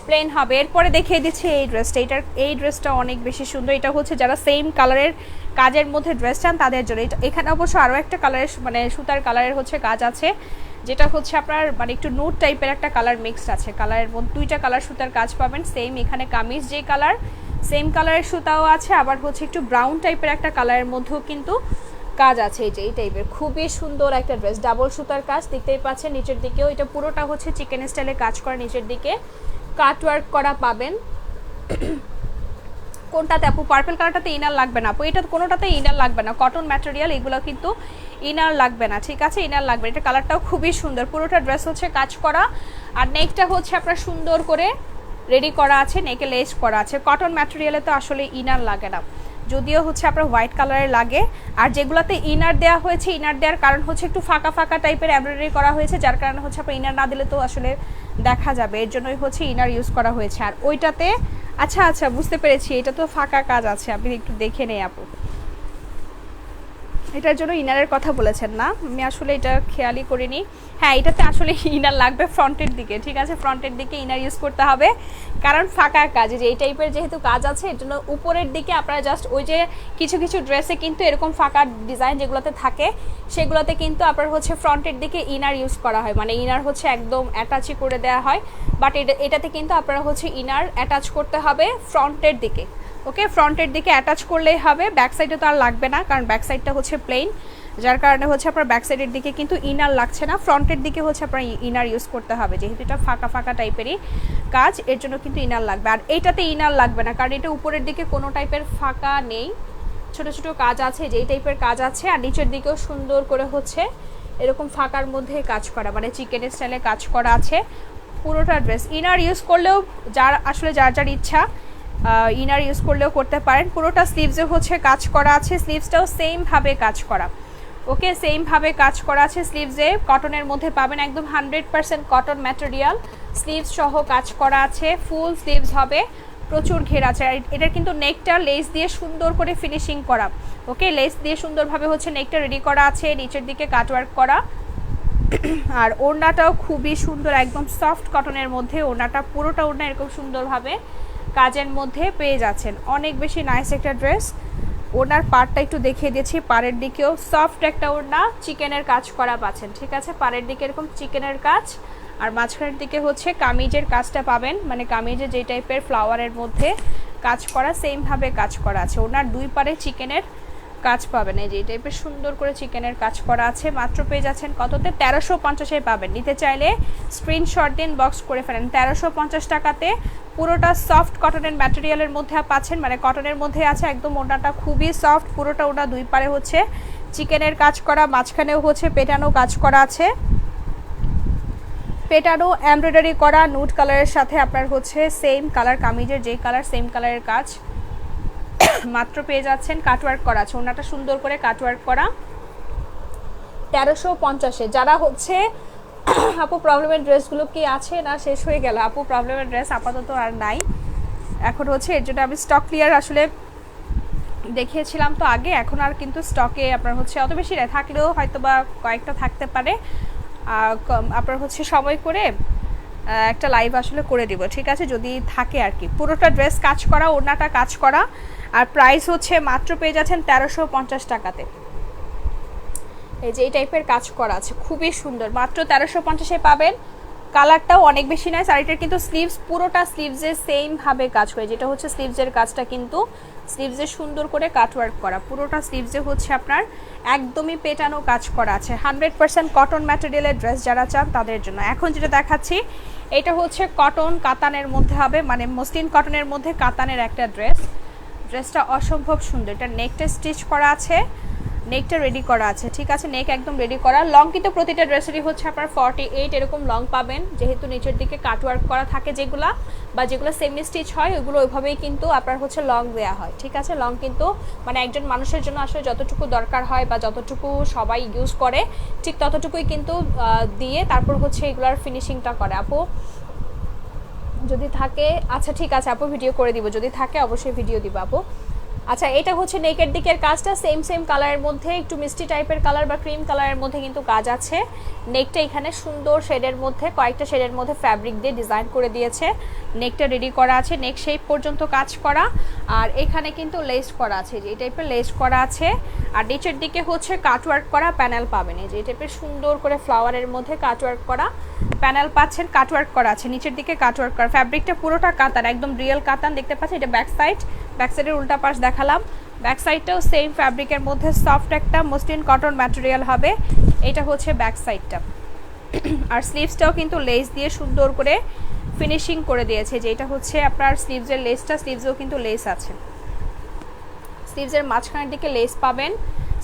প্লেন হবে। এরপরে দেখিয়ে দিচ্ছি এই ড্রেসটা। এই ড্রেসটা অনেক বেশি সুন্দর। এটা হচ্ছে যারা সেম কালারের কাজের মধ্যে ড্রেস চান তাদের জন্য। এখানে অবশ্য আরও একটা কালারের, মানে সুতার কালারের হচ্ছে কাজ আছে, যেটা হচ্ছে আপনার মানে একটু নুড টাইপের একটা কালার মিক্সড আছে। কালারের মধ্যে দুইটা কালার সুতার কাজ পাবেন সেম। এখানে কামিজ যে কালার, সেম কালারের সুতাও আছে, আবার হচ্ছে একটু ব্রাউন টাইপের একটা কালারের মধ্যেও কিন্তু কাজ আছে। এই যে এই টাইপের খুবই সুন্দর একটা ড্রেস, ডাবল সুতার কাজ দেখতেই পাচ্ছেন। নিচের দিকেও এটা পুরোটা হচ্ছে চিকেন স্টাইলে কাজ করা, নিচের দিকে কাটওয়ার্ক করা পাবেন। কোনটাতে আপু? পার্পল কালারটাতে ইনার লাগবে না আপু, এটা কোনোটাতে ইনার লাগবে না, কটন ম্যাটেরিয়াল, এগুলো কিন্তু ইনার লাগবে না, ঠিক আছে, ইনার লাগবে। এটা কালারটাও খুবই সুন্দর। পুরোটা ড্রেস হচ্ছে কাজ করা, আর নেকটা হচ্ছে আপনার সুন্দর করে রেডি করা আছে, নেকে লেস করা আছে। কটন ম্যাটেরিয়ালে তো আসলে ইনার লাগে না, যদিও হচ্ছে আপনার হোয়াইট কালারের লাগে। আর যেগুলোতে ইনার দেওয়া হয়েছে, ইনার দেওয়ার কারণ হচ্ছে একটু ফাঁকা ফাঁকা টাইপের এমব্রয়ডারি করা হয়েছে, যার কারণে হচ্ছে আপনার ইনার না দিলে তো আসলে দেখা যাবে, এর জন্যই হচ্ছে ইনার ইউজ করা হয়েছে। আর ওইটাতে, আচ্ছা আচ্ছা বুঝতে পেরেছি, এটা তো ফাঁকা কাজ আছে, আপনি একটু দেখে নেই আপু, এটার জন্য ইনারের কথা বলেছেন না, আমি আসলে এটা খেয়ালই করিনি। হ্যাঁ, এটাতে আসলে ইনার লাগবে ফ্রন্টের দিকে, ঠিক আছে, ফ্রন্টের দিকে ইনার ইউজ করতে হবে, কারণ ফাঁকা কাজ, যে এই টাইপের যেহেতু কাজ আছে, এর জন্য উপরের দিকে আপনারা জাস্ট ওই যে কিছু কিছু ড্রেসে কিন্তু এরকম ফাঁকা ডিজাইন যেগুলোতে থাকে, সেগুলোতে কিন্তু আপনার হচ্ছে ফ্রন্টের দিকে ইনার ইউজ করা হয়, মানে ইনার হচ্ছে একদম অ্যাটাচই করে দেওয়া হয়। বাট এটাতে কিন্তু আপনারা হচ্ছে ইনার অ্যাটাচ করতে হবে ফ্রন্টের দিকে। ওকে, ফ্রন্টের দিকে অ্যাটাচ করলেই হবে, ব্যাক সাইডে তো আর লাগবে না, কারণ ব্যাক সাইডটা হচ্ছে প্লেন, যার কারণে হচ্ছে আপনার ব্যাক সাইডের দিকে কিন্তু ইনার লাগছে না, ফ্রন্টের দিকে হচ্ছে আপনার ইনার ইউজ করতে হবে, যেহেতু এটা ফাঁকা ফাঁকা টাইপেরই কাজ, এর জন্য কিন্তু ইনার লাগবে। আর এইটাতে ইনার লাগবে না, কারণ এটা উপরের দিকে কোনো টাইপের ফাঁকা নেই, ছোট ছোট কাজ আছে, যেই টাইপের কাজ আছে। আর নিচের দিকেও সুন্দর করে হচ্ছে এরকম ফাঁকার মধ্যে কাজ করা, মানে চিকেনের স্টাইলে কাজ করা আছে। পুরোটা ড্রেস। ইনার ইউজ করলেও যার আসলে যার ইচ্ছা ইনার ইউজ করলেও করতে পারেন। পুরোটা স্লিভসে হচ্ছে কাজ করা আছে, স্লিভসটাও সেমভাবে কাজ করা। ওকে, সেমভাবে কাজ করা আছে স্লিভসে, কটনের মধ্যে পাবেন, একদম 100% কটন ম্যাটেরিয়াল, স্লিভস সহ কাজ করা আছে, ফুল স্লিভস হবে, প্রচুর ঘের আছে। আর এটার কিন্তু নেকটা লেস দিয়ে সুন্দর করে ফিনিশিং করা। ওকে, লেস দিয়ে সুন্দরভাবে হচ্ছে নেকটা রেডি করা আছে, নিচের দিকে কাটওয়ার্ক করা। আর ওড়নাটাও খুবই সুন্দর, একদম সফট কটনের মধ্যে ওড়নাটা, পুরোটা ওড়না এরকম সুন্দরভাবে কাজের মধ্যে পেয়ে যাচ্ছেন। অনেক বেশি নাইস একটা ড্রেস। ওড়নার পাড়টা একটু দেখিয়ে দিয়েছি, পাড়ের দিকেও সফট একটা ওড়না, চিকেনের কাজ করা পাচ্ছেন। ঠিক আছে, পাড়ের দিকে এরকম চিকেনের কাজ, আর মাঝখানের দিকে হচ্ছে কামিজের কাজটা পাবেন, মানে কামিজে যে টাইপের ফ্লাওয়ারের মধ্যে কাজ করা সেমভাবে কাজ করা আছে। ওনার দুই পারে চিকেনের কাজ পাবেন, এই যে এই টাইপের সুন্দর করে চিকেনের কাজ করা আছে। মাত্র পেয়ে যাচ্ছেন কততে? 1350-এ পাবেন। নিতে চাইলে স্ক্রিনশট দিন, বক্স করে ফেলেন। 1350 টাকাতে পুরোটা সফট কটনের ম্যাটেরিয়ালের মধ্যে পাচ্ছেন, মানে কটনের মধ্যে আছে, একদম ওড়নাটা খুবই সফট, পুরোটা ওটা দুই পারে হচ্ছে চিকেনের কাজ করা, মাঝখানেও হচ্ছে পেটানো কাজ করা আছে, পেটানো এমব্রয়ডারি করা নুড কালারের সাথে আপনার হচ্ছে সেম কালার, কামিজের যেই কালার সেম কালারের কাজ। মাত্র পেয়ে যাচ্ছেন কাটওয়ার্ক করা আছে, ওড়নাটা সুন্দর করে কাটওয়ার্ক করা, 1350-এ। যারা হচ্ছে আপু প্রবলেমের ড্রেসগুলো কি আছে না শেষ হয়ে গেল? আপু প্রবলেমের ড্রেস আপাতত আর নাই, এখন হচ্ছে এর জন্য আমি স্টক ক্লিয়ার আসলে দেখিয়েছিলাম তো আগে, এখন আর কিন্তু স্টকে আপনার হচ্ছে অত বেশি নেই, থাকলেও হয়তো বা কয়েকটা থাকতে পারে। আপনার হচ্ছে সময় করে একটা লাইভ আসলে করে দিব, ঠিক আছে, যদি থাকে আর কি। পুরোটা ড্রেস কাজ করা, ওড়নাটা কাজ করা, আর প্রাইস হচ্ছে মাত্র পেয়ে যাচ্ছেন 1350 টাকাতে। এই যে এই টাইপের কাজ করা আছে, খুবই সুন্দর, মাত্র 1350-এ পাবেন। কালারটাও অনেক বেশি নাইস। আর এটার কিন্তু স্লিভস, পুরোটা স্লিভসে সেমভাবে কাজ করে, যেটা হচ্ছে স্লিভসের কাজটা কিন্তু স্লিভসে সুন্দর করে কাটওয়ার্ক করা, পুরোটা স্লিভসে হচ্ছে আপনার একদমই পেটানো কাজ করা আছে। 100% কটন ম্যাটেরিয়ালের ড্রেস যারা চান তাদের জন্য। এখন যেটা দেখাচ্ছি এটা হচ্ছে কটন কাতানের মধ্যে হবে, মানে মসলিন কটনের মধ্যে কাতানের একটা ড্রেস। ড্রেসটা অসম্ভব সুন্দর, এটা নেকটা স্টিচ করা আছে, নেকটা রেডি করা আছে, ঠিক আছে, নেক একদম রেডি করা। লং কিন্তু প্রতিটা ড্রেসেরই হচ্ছে আপনার 48 এরকম লং পাবেন, যেহেতু নিচের দিকে কাটওয়ার্ক করা থাকে যেগুলা, বা যেগুলো সেমি স্টিচ হয় ওইগুলো ওইভাবেই কিন্তু আপনার হচ্ছে লং দেওয়া হয়, ঠিক আছে। লং কিন্তু মানে একজন মানুষের জন্য আসলে যতটুকু দরকার হয় বা যতটুকু সবাই ইউজ করে ঠিক ততটুকুই কিন্তু দিয়ে তারপর হচ্ছে এগুলার ফিনিশিংটা করে। আপু যদি থাকে, আচ্ছা ঠিক আছে আপু ভিডিও করে দিব, যদি থাকে অবশ্যই ভিডিও দিব আপু। আচ্ছা, এটা হচ্ছে নেকের দিকের কাজটা, সেম কালারের মধ্যে একটু মিষ্টি টাইপের কালার বা ক্রিম কালারের মধ্যে কিন্তু কাজ আছে। নেকটা এখানে সুন্দর শেডের মধ্যে, কয়েকটা শেডের মধ্যে ফ্যাব্রিক দিয়ে ডিজাইন করে দিয়েছে, নেকটা রেডি করা আছে, নেক শেপ পর্যন্ত কাজ করা। আর এখানে কিন্তু লেস করা আছে, যে এই টাইপের লেস করা আছে। আর নিচের দিকে হচ্ছে কাটওয়ার্ক করা প্যানেল পাবেন, এই যে এই টাইপের সুন্দর করে ফ্লাওয়ারের মধ্যে কাটওয়ার্ক করা প্যানেল পাচ্ছেন, কাটওয়ার্ক করা আছে, নিচের দিকে কাটওয়ার্ক করা। ফ্যাব্রিকটা পুরোটা কাতান, একদম রিয়েল কাতান দেখতে পাচ্ছেন। এটা ব্যাক সাইডের উল্টা পাশ দেখালাম, ব্যাক সাইডটাও সেম ফ্যাব্রিকের মধ্যে সফট একটা মসলিন কটন ম্যাটেরিয়াল হবে। এটা হচ্ছে ব্যাক সাইডটা। আর স্লিভসটাও কিন্তু লেস দিয়ে সুন্দর করে ফিনিশিং করে দিয়েছে, যে এটা হচ্ছে আপনার স্লিভসের লেসটা, স্লিভসেও কিন্তু লেস আছে, স্লিভসের মাঝখানের দিকে লেস পাবেন।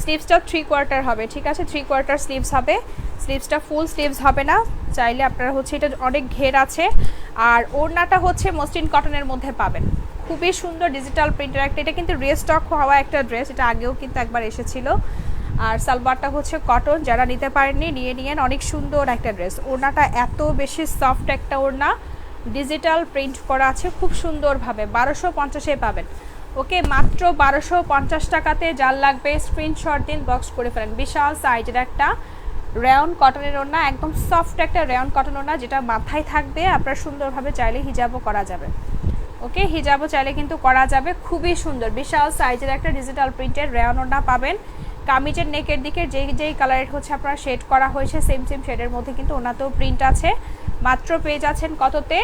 স্লিভসটাও 3/4 হবে, ঠিক আছে, 3/4 স্লিভস হবে, স্লিভসটা ফুল স্লিভস হবে না। চাইলে আপনারা হচ্ছে এটা অনেক ঘের আছে। আর ওড়নাটা হচ্ছে মসলিন কটনের মধ্যে পাবেন, খুবই সুন্দর ডিজিটাল প্রিন্টের একটা, এটা কিন্তু রিস্টক হওয়া একটা ড্রেস, এটা আগেও কিন্তু একবার এসেছিল। আর সালোয়ারটা হচ্ছে কটন, যারা নিতে পারেননি নিয়ে নিয়েন, অনেক সুন্দর একটা ড্রেস। ওড়নাটা এত বেশি সফট একটা ওড়না, ডিজিটাল প্রিন্ট করা আছে খুব সুন্দরভাবে। 1250-এ পাবেন। ওকে, মাত্র 1250 টাকাতে যার লাগবে স্ক্রিনশট দিন, বক্স করে ফেলেন। বিশাল সাইজের একটা রেয়ন কটনের ওড়না, একদম সফট একটা রেয়ন কটন ওড়না, যেটা মাথায় থাকবে, আপনার সুন্দরভাবে চাইলে হিজাবও করা যাবে। ওকে, হিজাবও চাইলে কিন্তু করা যাবে, খুবই সুন্দর বিশাল সাইজের একটা ডিজিটাল প্রিন্টের রেয়ন ওড়না পাবেন। কামিজের নেকের দিকে যেই কালারের হচ্ছে আপনার শেড করা হয়েছে সেম শেডের মধ্যে কিন্তু ওনাতেও প্রিন্ট আছে। মাত্র পেয়ে যাচ্ছেন কততে?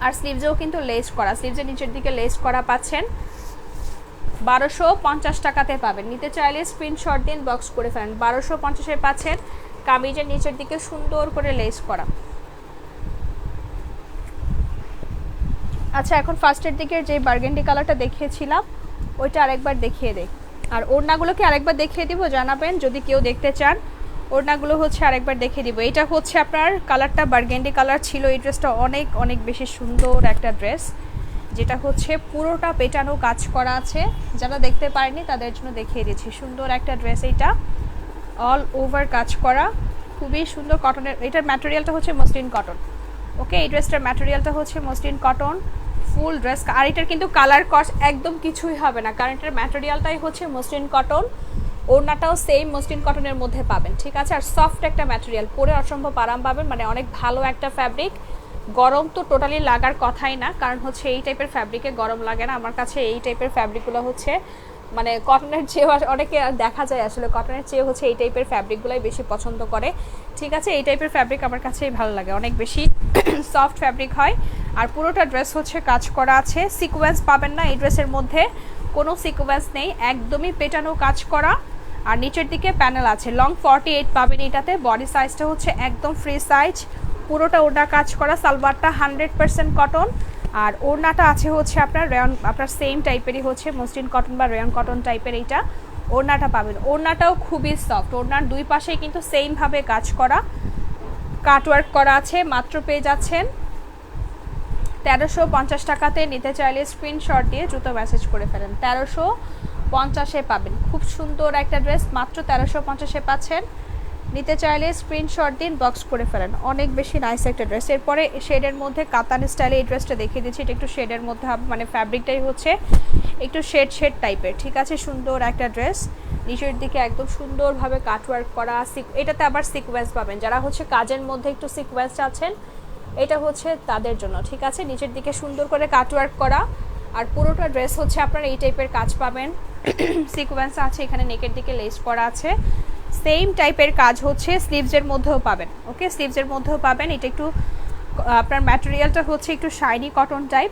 আর স্লিভসেও কিন্তু লেস করা, স্লিভসের নিচের দিকে লেস করা পাচ্ছেন। 1250 টাকাতে পাবেন। নিতে চাইলে স্ক্রিনশট দিন, বক্স করে ফেলেন। 1250-এ পাচ্ছেন, কামিজের নিচের দিকে সুন্দর করে লেস করা। আচ্ছা, এখন ফার্স্টের দিকের যে বার্গেন্ডি কালারটা দেখিয়েছিলাম ওইটা আরেকবার দেখিয়ে দেই। আর ওড়নাগুলোকে আরেকবার দেখিয়ে দিব, জানাবেন যদি কেউ দেখতে চান। ওড়নাগুলো হচ্ছে আরেকবার দেখে দিব। এটা হচ্ছে আপনার কালারটা বার্গেন্ডি কালার ছিল। এই ড্রেসটা অনেক অনেক বেশি সুন্দর একটা ড্রেস, যেটা হচ্ছে পুরোটা পেটানো কাজ করা আছে। যারা দেখতে পারেনি তাদের জন্য দেখিয়ে দিচ্ছি। সুন্দর একটা ড্রেস, এইটা অল ওভার কাজ করা, খুবই সুন্দর কটনের। এটার ম্যাটেরিয়ালটা হচ্ছে মসলিন কটন। ওকে, এই ড্রেসটার ম্যাটেরিয়ালটা হচ্ছে মসলিন কটন, ফুল ড্রেস। আর এটার কিন্তু কালার কস একদম কিছুই হবে না, কারণ এটার ম্যাটেরিয়ালটাই হচ্ছে মসলিন কটন। ওড়নাটাও সেম মসলিন কটনের মধ্যে পাবেন, ঠিক আছে। আর সফট একটা ম্যাটেরিয়াল, পরে অসম্ভব আরাম পাবেন, মানে অনেক ভালো একটা ফ্যাব্রিক। গরম তো টোটালি লাগার কথাই না, কারণ হচ্ছে এই টাইপের ফ্যাব্রিকে গরম লাগে না। আমার কাছে এই টাইপের ফ্যাব্রিকগুলো হচ্ছে মানে কটনের চেয়েও অনেকে দেখা যায় আসলে কটনের চেয়ে হচ্ছে এই টাইপের ফ্যাব্রিকগুলোই বেশি পছন্দ করে, ঠিক আছে। এই টাইপের ফ্যাব্রিক আমার কাছেই ভালো লাগে, অনেক বেশি সফট ফ্যাব্রিক হয়। আর পুরোটা ড্রেস হচ্ছে কাজ করা আছে। সিকোয়েন্স পাবেন না এই ড্রেসের মধ্যে, কোনো সিকোয়েন্স নেই, একদমই পেটানো কাজ করা। আর নিচের দিকে প্যানেল আছে, লং 48 পাবেন এটাতে। বডি সাইজটা হচ্ছে একদম ফ্রি সাইজ, পুরোটা ওড়না কাজ করা। সালোয়ারটা 100% কটন, আর ওড়নাটা আছে হচ্ছে আপনার রেয়ন, আপনার সেম টাইপেরই হচ্ছে মসলিন কটন বা রেয়ন কটন টাইপের এইটা ওড়নাটা পাবেন। ওড়নাটাও খুবই সফট, ওড়নার দুই পাশেই কিন্তু সেমভাবে কাজ করা, কাটওয়ার্ক করা আছে। মাত্র পেয়ে যাচ্ছেন 1350 টাকাতে। নিতে চাইলে স্ক্রিনশট দিয়ে দ্রুত মেসেজ করে ফেলেন। 1350-এ পাবেন, খুব সুন্দর একটা ড্রেস, মাত্র 1350-এ পাচ্ছেন। নিতে চাইলে স্ক্রিনশট দিন, বক্স করে ফেলেন। অনেক বেশি নাইস একটা ড্রেস। এরপরে শেডের মধ্যে কাতান স্টাইলে এই ড্রেসটা দেখিয়ে দিচ্ছি। এটা একটু শেডের মধ্যে হবে, মানে ফ্যাব্রিকটাই হচ্ছে একটু শেড শেড টাইপের, ঠিক আছে। সুন্দর একটা ড্রেস, নিচের দিকে একদম সুন্দরভাবে কাটওয়ার্ক করা। এটাতে আবার সিকোয়েন্স পাবেন, যারা হচ্ছে কাজের মধ্যে একটু সিকোয়েন্স চাচ্ছেন এটা হচ্ছে তাদের জন্য, ঠিক আছে। নিচের দিকে সুন্দর করে কাটওয়ার্ক করা, আর পুরোটা ড্রেস হচ্ছে আপনারা এই টাইপের কাজ পাবেন। সিকোয়েন্স আছে, এখানে নেকের দিকে লেস করা আছে। সেম টাইপের কাজ হচ্ছে স্লিভসের মধ্যেও পাবেন, ওকে, স্লিভসের মধ্যেও পাবেন। এটা একটু আপনার ম্যাটেরিয়ালটা হচ্ছে একটু শাইনি কটন টাইপ।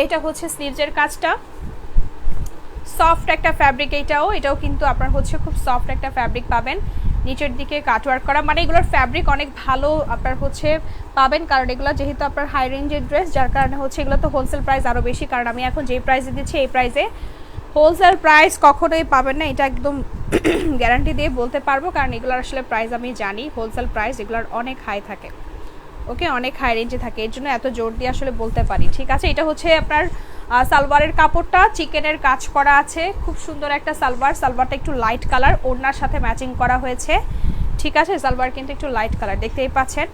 এটা হচ্ছে স্লিভসের কাজটা, সফট একটা ফ্যাব্রিক। এটাও কিন্তু আপনার হচ্ছে খুব সফট একটা ফ্যাব্রিক পাবেন। নিচের দিকে কাটওয়ার্ক করা, মানে এগুলোর ফ্যাব্রিক অনেক ভালো আপনার হচ্ছে পাবেন, কারণ এগুলো যেহেতু আপনার হাই রেঞ্জের ড্রেস, যার কারণে হচ্ছে এগুলো তো হোলসেল প্রাইস আরও বেশি। কারণ আমি এখন যে প্রাইসে দিচ্ছি এই প্রাইসে হোলসেল প্রাইস কখনোই পাবেন না, এটা একদম গ্যারান্টি দিয়ে বলতে পারবো। কারণ এগুলোর আসলে প্রাইস আমি জানি, হোলসেল প্রাইস এগুলোর অনেক হাই থাকে, ওকে, অনেক হাই রেঞ্জে থাকে, এর জন্য এত জোর দিয়ে আসলে বলতে পারি, ঠিক আছে। এটা হচ্ছে আপনার সালোয়ারের কাপড়টা চিকেনের কাজ করা আছে, খুব সুন্দর একটা সালোয়ারটা একটু লাইট কালার, ওড়নার সাথে ম্যাচিং করা হয়েছে, ঠিক আছে। সালোয়ার কিন্তু একটু লাইট কালার দেখতেই পাচ্ছেন।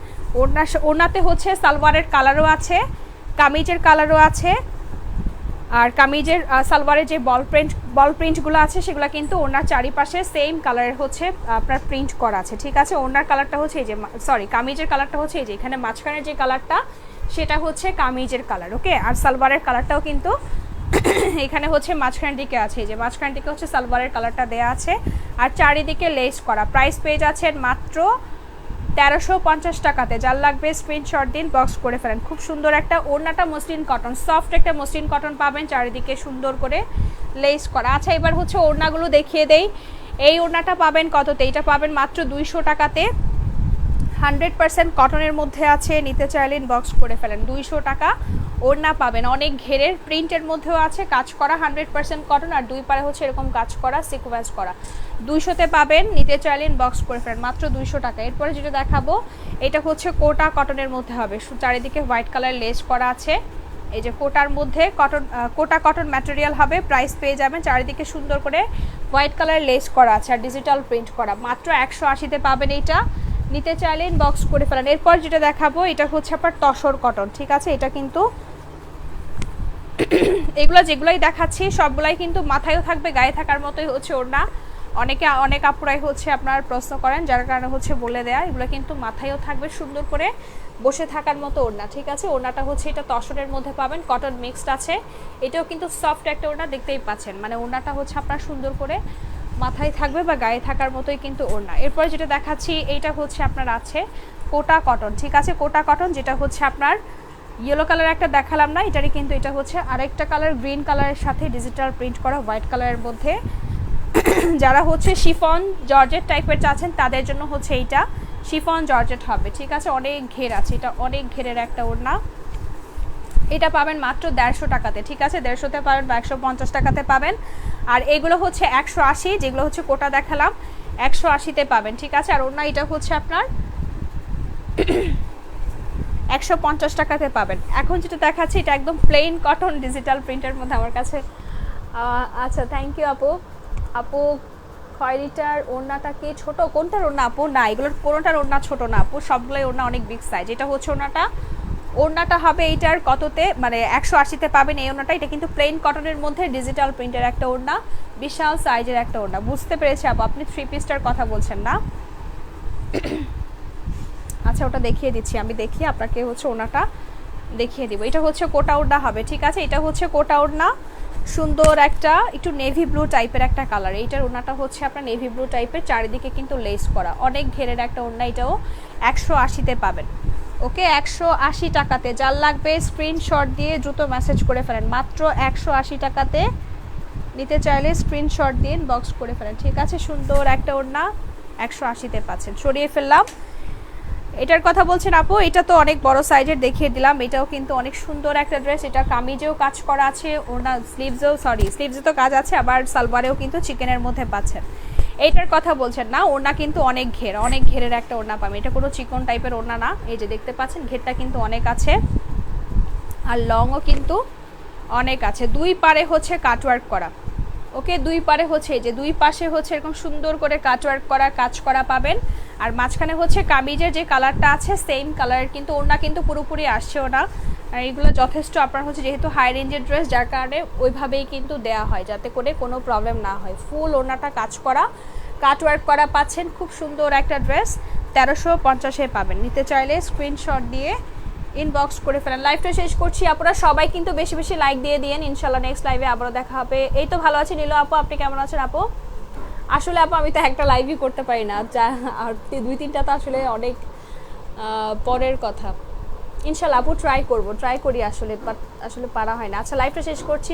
ওড়নাতে হচ্ছে সালোয়ারের কালারও আছে, কামিজের কালারও আছে। আর কামিজের সালোয়ারের যে বল প্রিন্টগুলো আছে সেগুলো কিন্তু ওড়নার চারিপাশে সেম কালারের হচ্ছে আপনার প্রিন্ট করা আছে, ঠিক আছে। ওড়নার কালারটা হচ্ছে এই যে, সরি, কামিজের কালারটা হচ্ছে এই যে, এখানে মাঝখানের যে কালারটা সেটা হচ্ছে কামিজের কালার, ওকে। আর সালোয়ারের কালারটাও কিন্তু এখানে হচ্ছে মাঝখানের দিকে আছে, এই যে মাঝখানের দিকে হচ্ছে সালোয়ারের কালারটা দেয়া আছে। আর চারিদিকে লেস করা। প্রাইস পেয়ে যাচ্ছেন মাত্র 1350 টাকাতে। যার লাগবে স্ক্রিনশট দিন, বক্স করে ফেলেন। খুব সুন্দর একটা ওড়নাটা মসলিন কটন, সফট একটা মসলিন কটন পাবেন, চারিদিকে সুন্দর করে লেস করা। আচ্ছা, এবার হচ্ছে ওড়নাগুলো দেখিয়ে দেই। এই ওড়নাটা পাবেন কততে? এটা পাবেন মাত্র 200 টাকাতে, 100% কটনের মধ্যে আছে। নিতে চাইলে বক্স করে ফেলেন। 200 টাকা ওড়না পাবেন, অনেক ঘেরের প্রিন্টের মধ্যেও আছে, কাজ করা 100% কটন, আর দুই পারে হচ্ছে এরকম কাজ করা, সিকোয়েন্স করা। 200-তে পাবেন, নিতে চাইলেন বক্স করে ফেলেন, মাত্র 200 টাকা। এরপরে যেটা দেখাবো এটা হচ্ছে কোটা কটনের মধ্যে হবে, চারিদিকে হোয়াইট কালার লেস করা আছে। এই যে কোটার মধ্যে কোটা কটন ম্যাটেরিয়াল হবে। প্রাইস পেয়ে যাবেন, চারিদিকে সুন্দর করে হোয়াইট কালার লেস করা আছে আর ডিজিটাল প্রিন্ট করা। মাত্র 180-তে পাবেন এইটা। নিতে চাইলেন বক্স করে ফেলেন। এরপর যেটা দেখাবো এটা হচ্ছে আপনার তসর কটন, ঠিক আছে। এটা কিন্তু এগুলো যেগুলোই দেখাচ্ছি সবগুলাই কিন্তু মাথায়ও থাকবে, গায়ে থাকার মতোই হচ্ছে ওড়না। অনেক আপুরাই হচ্ছে আপনার প্রশ্ন করেন, যার কারণে হচ্ছে বলে দেয়া, এগুলো কিন্তু মাথায়ও থাকবে, সুন্দর করে বসে থাকার মতো ওড়না, ঠিক আছে। ওড়নাটা হচ্ছে এটা তসরের মধ্যে পাবেন, কটন মিক্সড আছে। এটাও কিন্তু সফট একটা ওড়না, দেখতেই পাচ্ছেন। মানে ওড়নাটা হচ্ছে আপনার সুন্দর করে মাথায় থাকবে বা গায়ে থাকার মতোই কিন্তু ওড়না। এরপরে যেটা দেখাচ্ছি এইটা হচ্ছে আপনার আছে কোটা কটন, ঠিক আছে। কোটা কটন যেটা হচ্ছে আপনার ইয়েলো কালার একটা দেখালাম না, এটারই কিন্তু এটা হচ্ছে আরেকটা কালার, গ্রিন কালারের সাথে ডিজিটাল প্রিন্ট করা হোয়াইট কালারের মধ্যে। যারা হচ্ছে শিফন জর্জেট টাইপের চাচ্ছেন তাদের জন্য হচ্ছে এইটা শিফন জর্জেট হবে, ঠিক আছে। অনেক ঘের আছে, এটা অনেক ঘেরের একটা ওড়না। এটা পাবেন মাত্র 150 টাকাতে, ঠিক আছে। 150-তে পাবেন বা 150 টাকাতে পাবেন। আর এগুলো হচ্ছে 180, যেগুলো হচ্ছে কোটা দেখালাম 180-তে পাবেন, ঠিক আছে। আর ওড়না এটা হচ্ছে আপনার 150 টাকাতে পাবেন। এখন যেটা দেখাচ্ছি এটা একদম প্লেন কটন ডিজিটাল প্রিন্টের মধ্যে আমার কাছে। আচ্ছা, থ্যাংক ইউ আপু। আপু খয়েরিটার ওড়নাটা কি ছোট? কোনটার ওড়না আপু? না, এগুলোর কোনোটার ওড়না ছোট না আপু, সবগুলোই ওড়না অনেক বিগ সাইজ। এটা হচ্ছে ওড়নাটা হবে এইটার কততে, মানে 180-তে পাবেন এই ওড়নাটা। এটা কিন্তু প্লেন কটনের মধ্যে ডিজিটাল প্রিন্টের একটা ওড়না, বিশাল সাইজের একটা ওড়না। বুঝতে পেরেছি আপু, আপনি 3 পিসটার কথা বলছেন না? আচ্ছা, ওটা দেখিয়ে দিচ্ছি আমি, দেখিয়ে আপনাকে হচ্ছে ওড়নাটা দেখিয়ে দিব। এটা হচ্ছে কোটা ওড়না হবে, ঠিক আছে। এটা হচ্ছে কোটা ওড়না, সুন্দর একটা একটু নেভি ব্লু টাইপের একটা কালার। এইটার ওড়নাটা হচ্ছে আপনার নেভি ব্লু টাইপের, চারিদিকে কিন্তু লেস করা, অনেক ঘেরের একটা ওড়না। এটাও 180-তে পাবেন। ওকে, 180 টাকাতে। যার লাগবে স্ক্রিনশট দিয়ে দ্রুত মেসেজ করে ফেলেন। মাত্র 180 টাকাতে নিতে চাইলে স্ক্রিনশট দিন, বক্স করে ফেলেন, ঠিক আছে। সুন্দর একটা ওড়না 180-তে পাচ্ছেন। সরিয়ে ফেললাম। এটার কথা বলছেন আপু, এটা তো অনেক বড় সাইজের দেখিয়ে দিলাম। এটাও কিন্তু অনেক সুন্দর একটা ড্রেস। এটা কামিজেও কাজ করা আছে, ওড়না স্লিভসে তো কাজ আছে, আবার সালোয়ারেও কিন্তু চিকেনের মধ্যে পাচ্ছেন। এইটার কথা বলছেন না? ওড়না কিন্তু অনেক ঘেরের একটা ওড়না পাবেন। এটা কোনো চিকন টাইপের ওড়না না, এই যে দেখতে পাচ্ছেন ঘেরটা কিন্তু অনেক আছে, আর লংও কিন্তু অনেক আছে। দুই পারে হচ্ছে কাটওয়ার্ক করা। ওকে, দুই পারে হচ্ছে এই যে দুই পাশে হচ্ছে এরকম সুন্দর করে কাটওয়ার্ক করা, কাজ করা পাবেন। আর মাঝখানে হচ্ছে কামিজের যে কালারটা আছে সেম কালারের, কিন্তু ওড়না কিন্তু পুরোপুরি আসছেও না। আর এগুলো যথেষ্ট আপনার হচ্ছে যেহেতু হাই রেঞ্জের ড্রেস, যার কারণে ওইভাবেই কিন্তু দেয়া হয় যাতে করে কোনো প্রবলেম না হয়। ফুল ওড়নাটা কাজ করা, কাটওয়ার্ক করা পাচ্ছেন। খুব সুন্দর একটা ড্রেস, 1350-এ পাবেন। নিতে চাইলে স্ক্রিনশট দিয়ে ইনবক্স করে ফেলেন। লাইভটা শেষ করছি, আপনারা সবাই কিন্তু বেশি বেশি লাইক দিয়ে দিয়েন। ইনশাল্লাহ নেক্সট লাইভে আবারও দেখা হবে। এই তো ভালো আছে নীলু আপু, আপনি কেমন আছেন আপু? আসলে আপু আমি তো একটা লাইভই করতে পারি না, আর 2-3টা তো আসলে অনেক পরের কথা। ইনশাল্লাহ আপু ট্রাই করি আসলে, বাট আসলে পারা হয় না। আচ্ছা, লাইভটা শেষ করছি।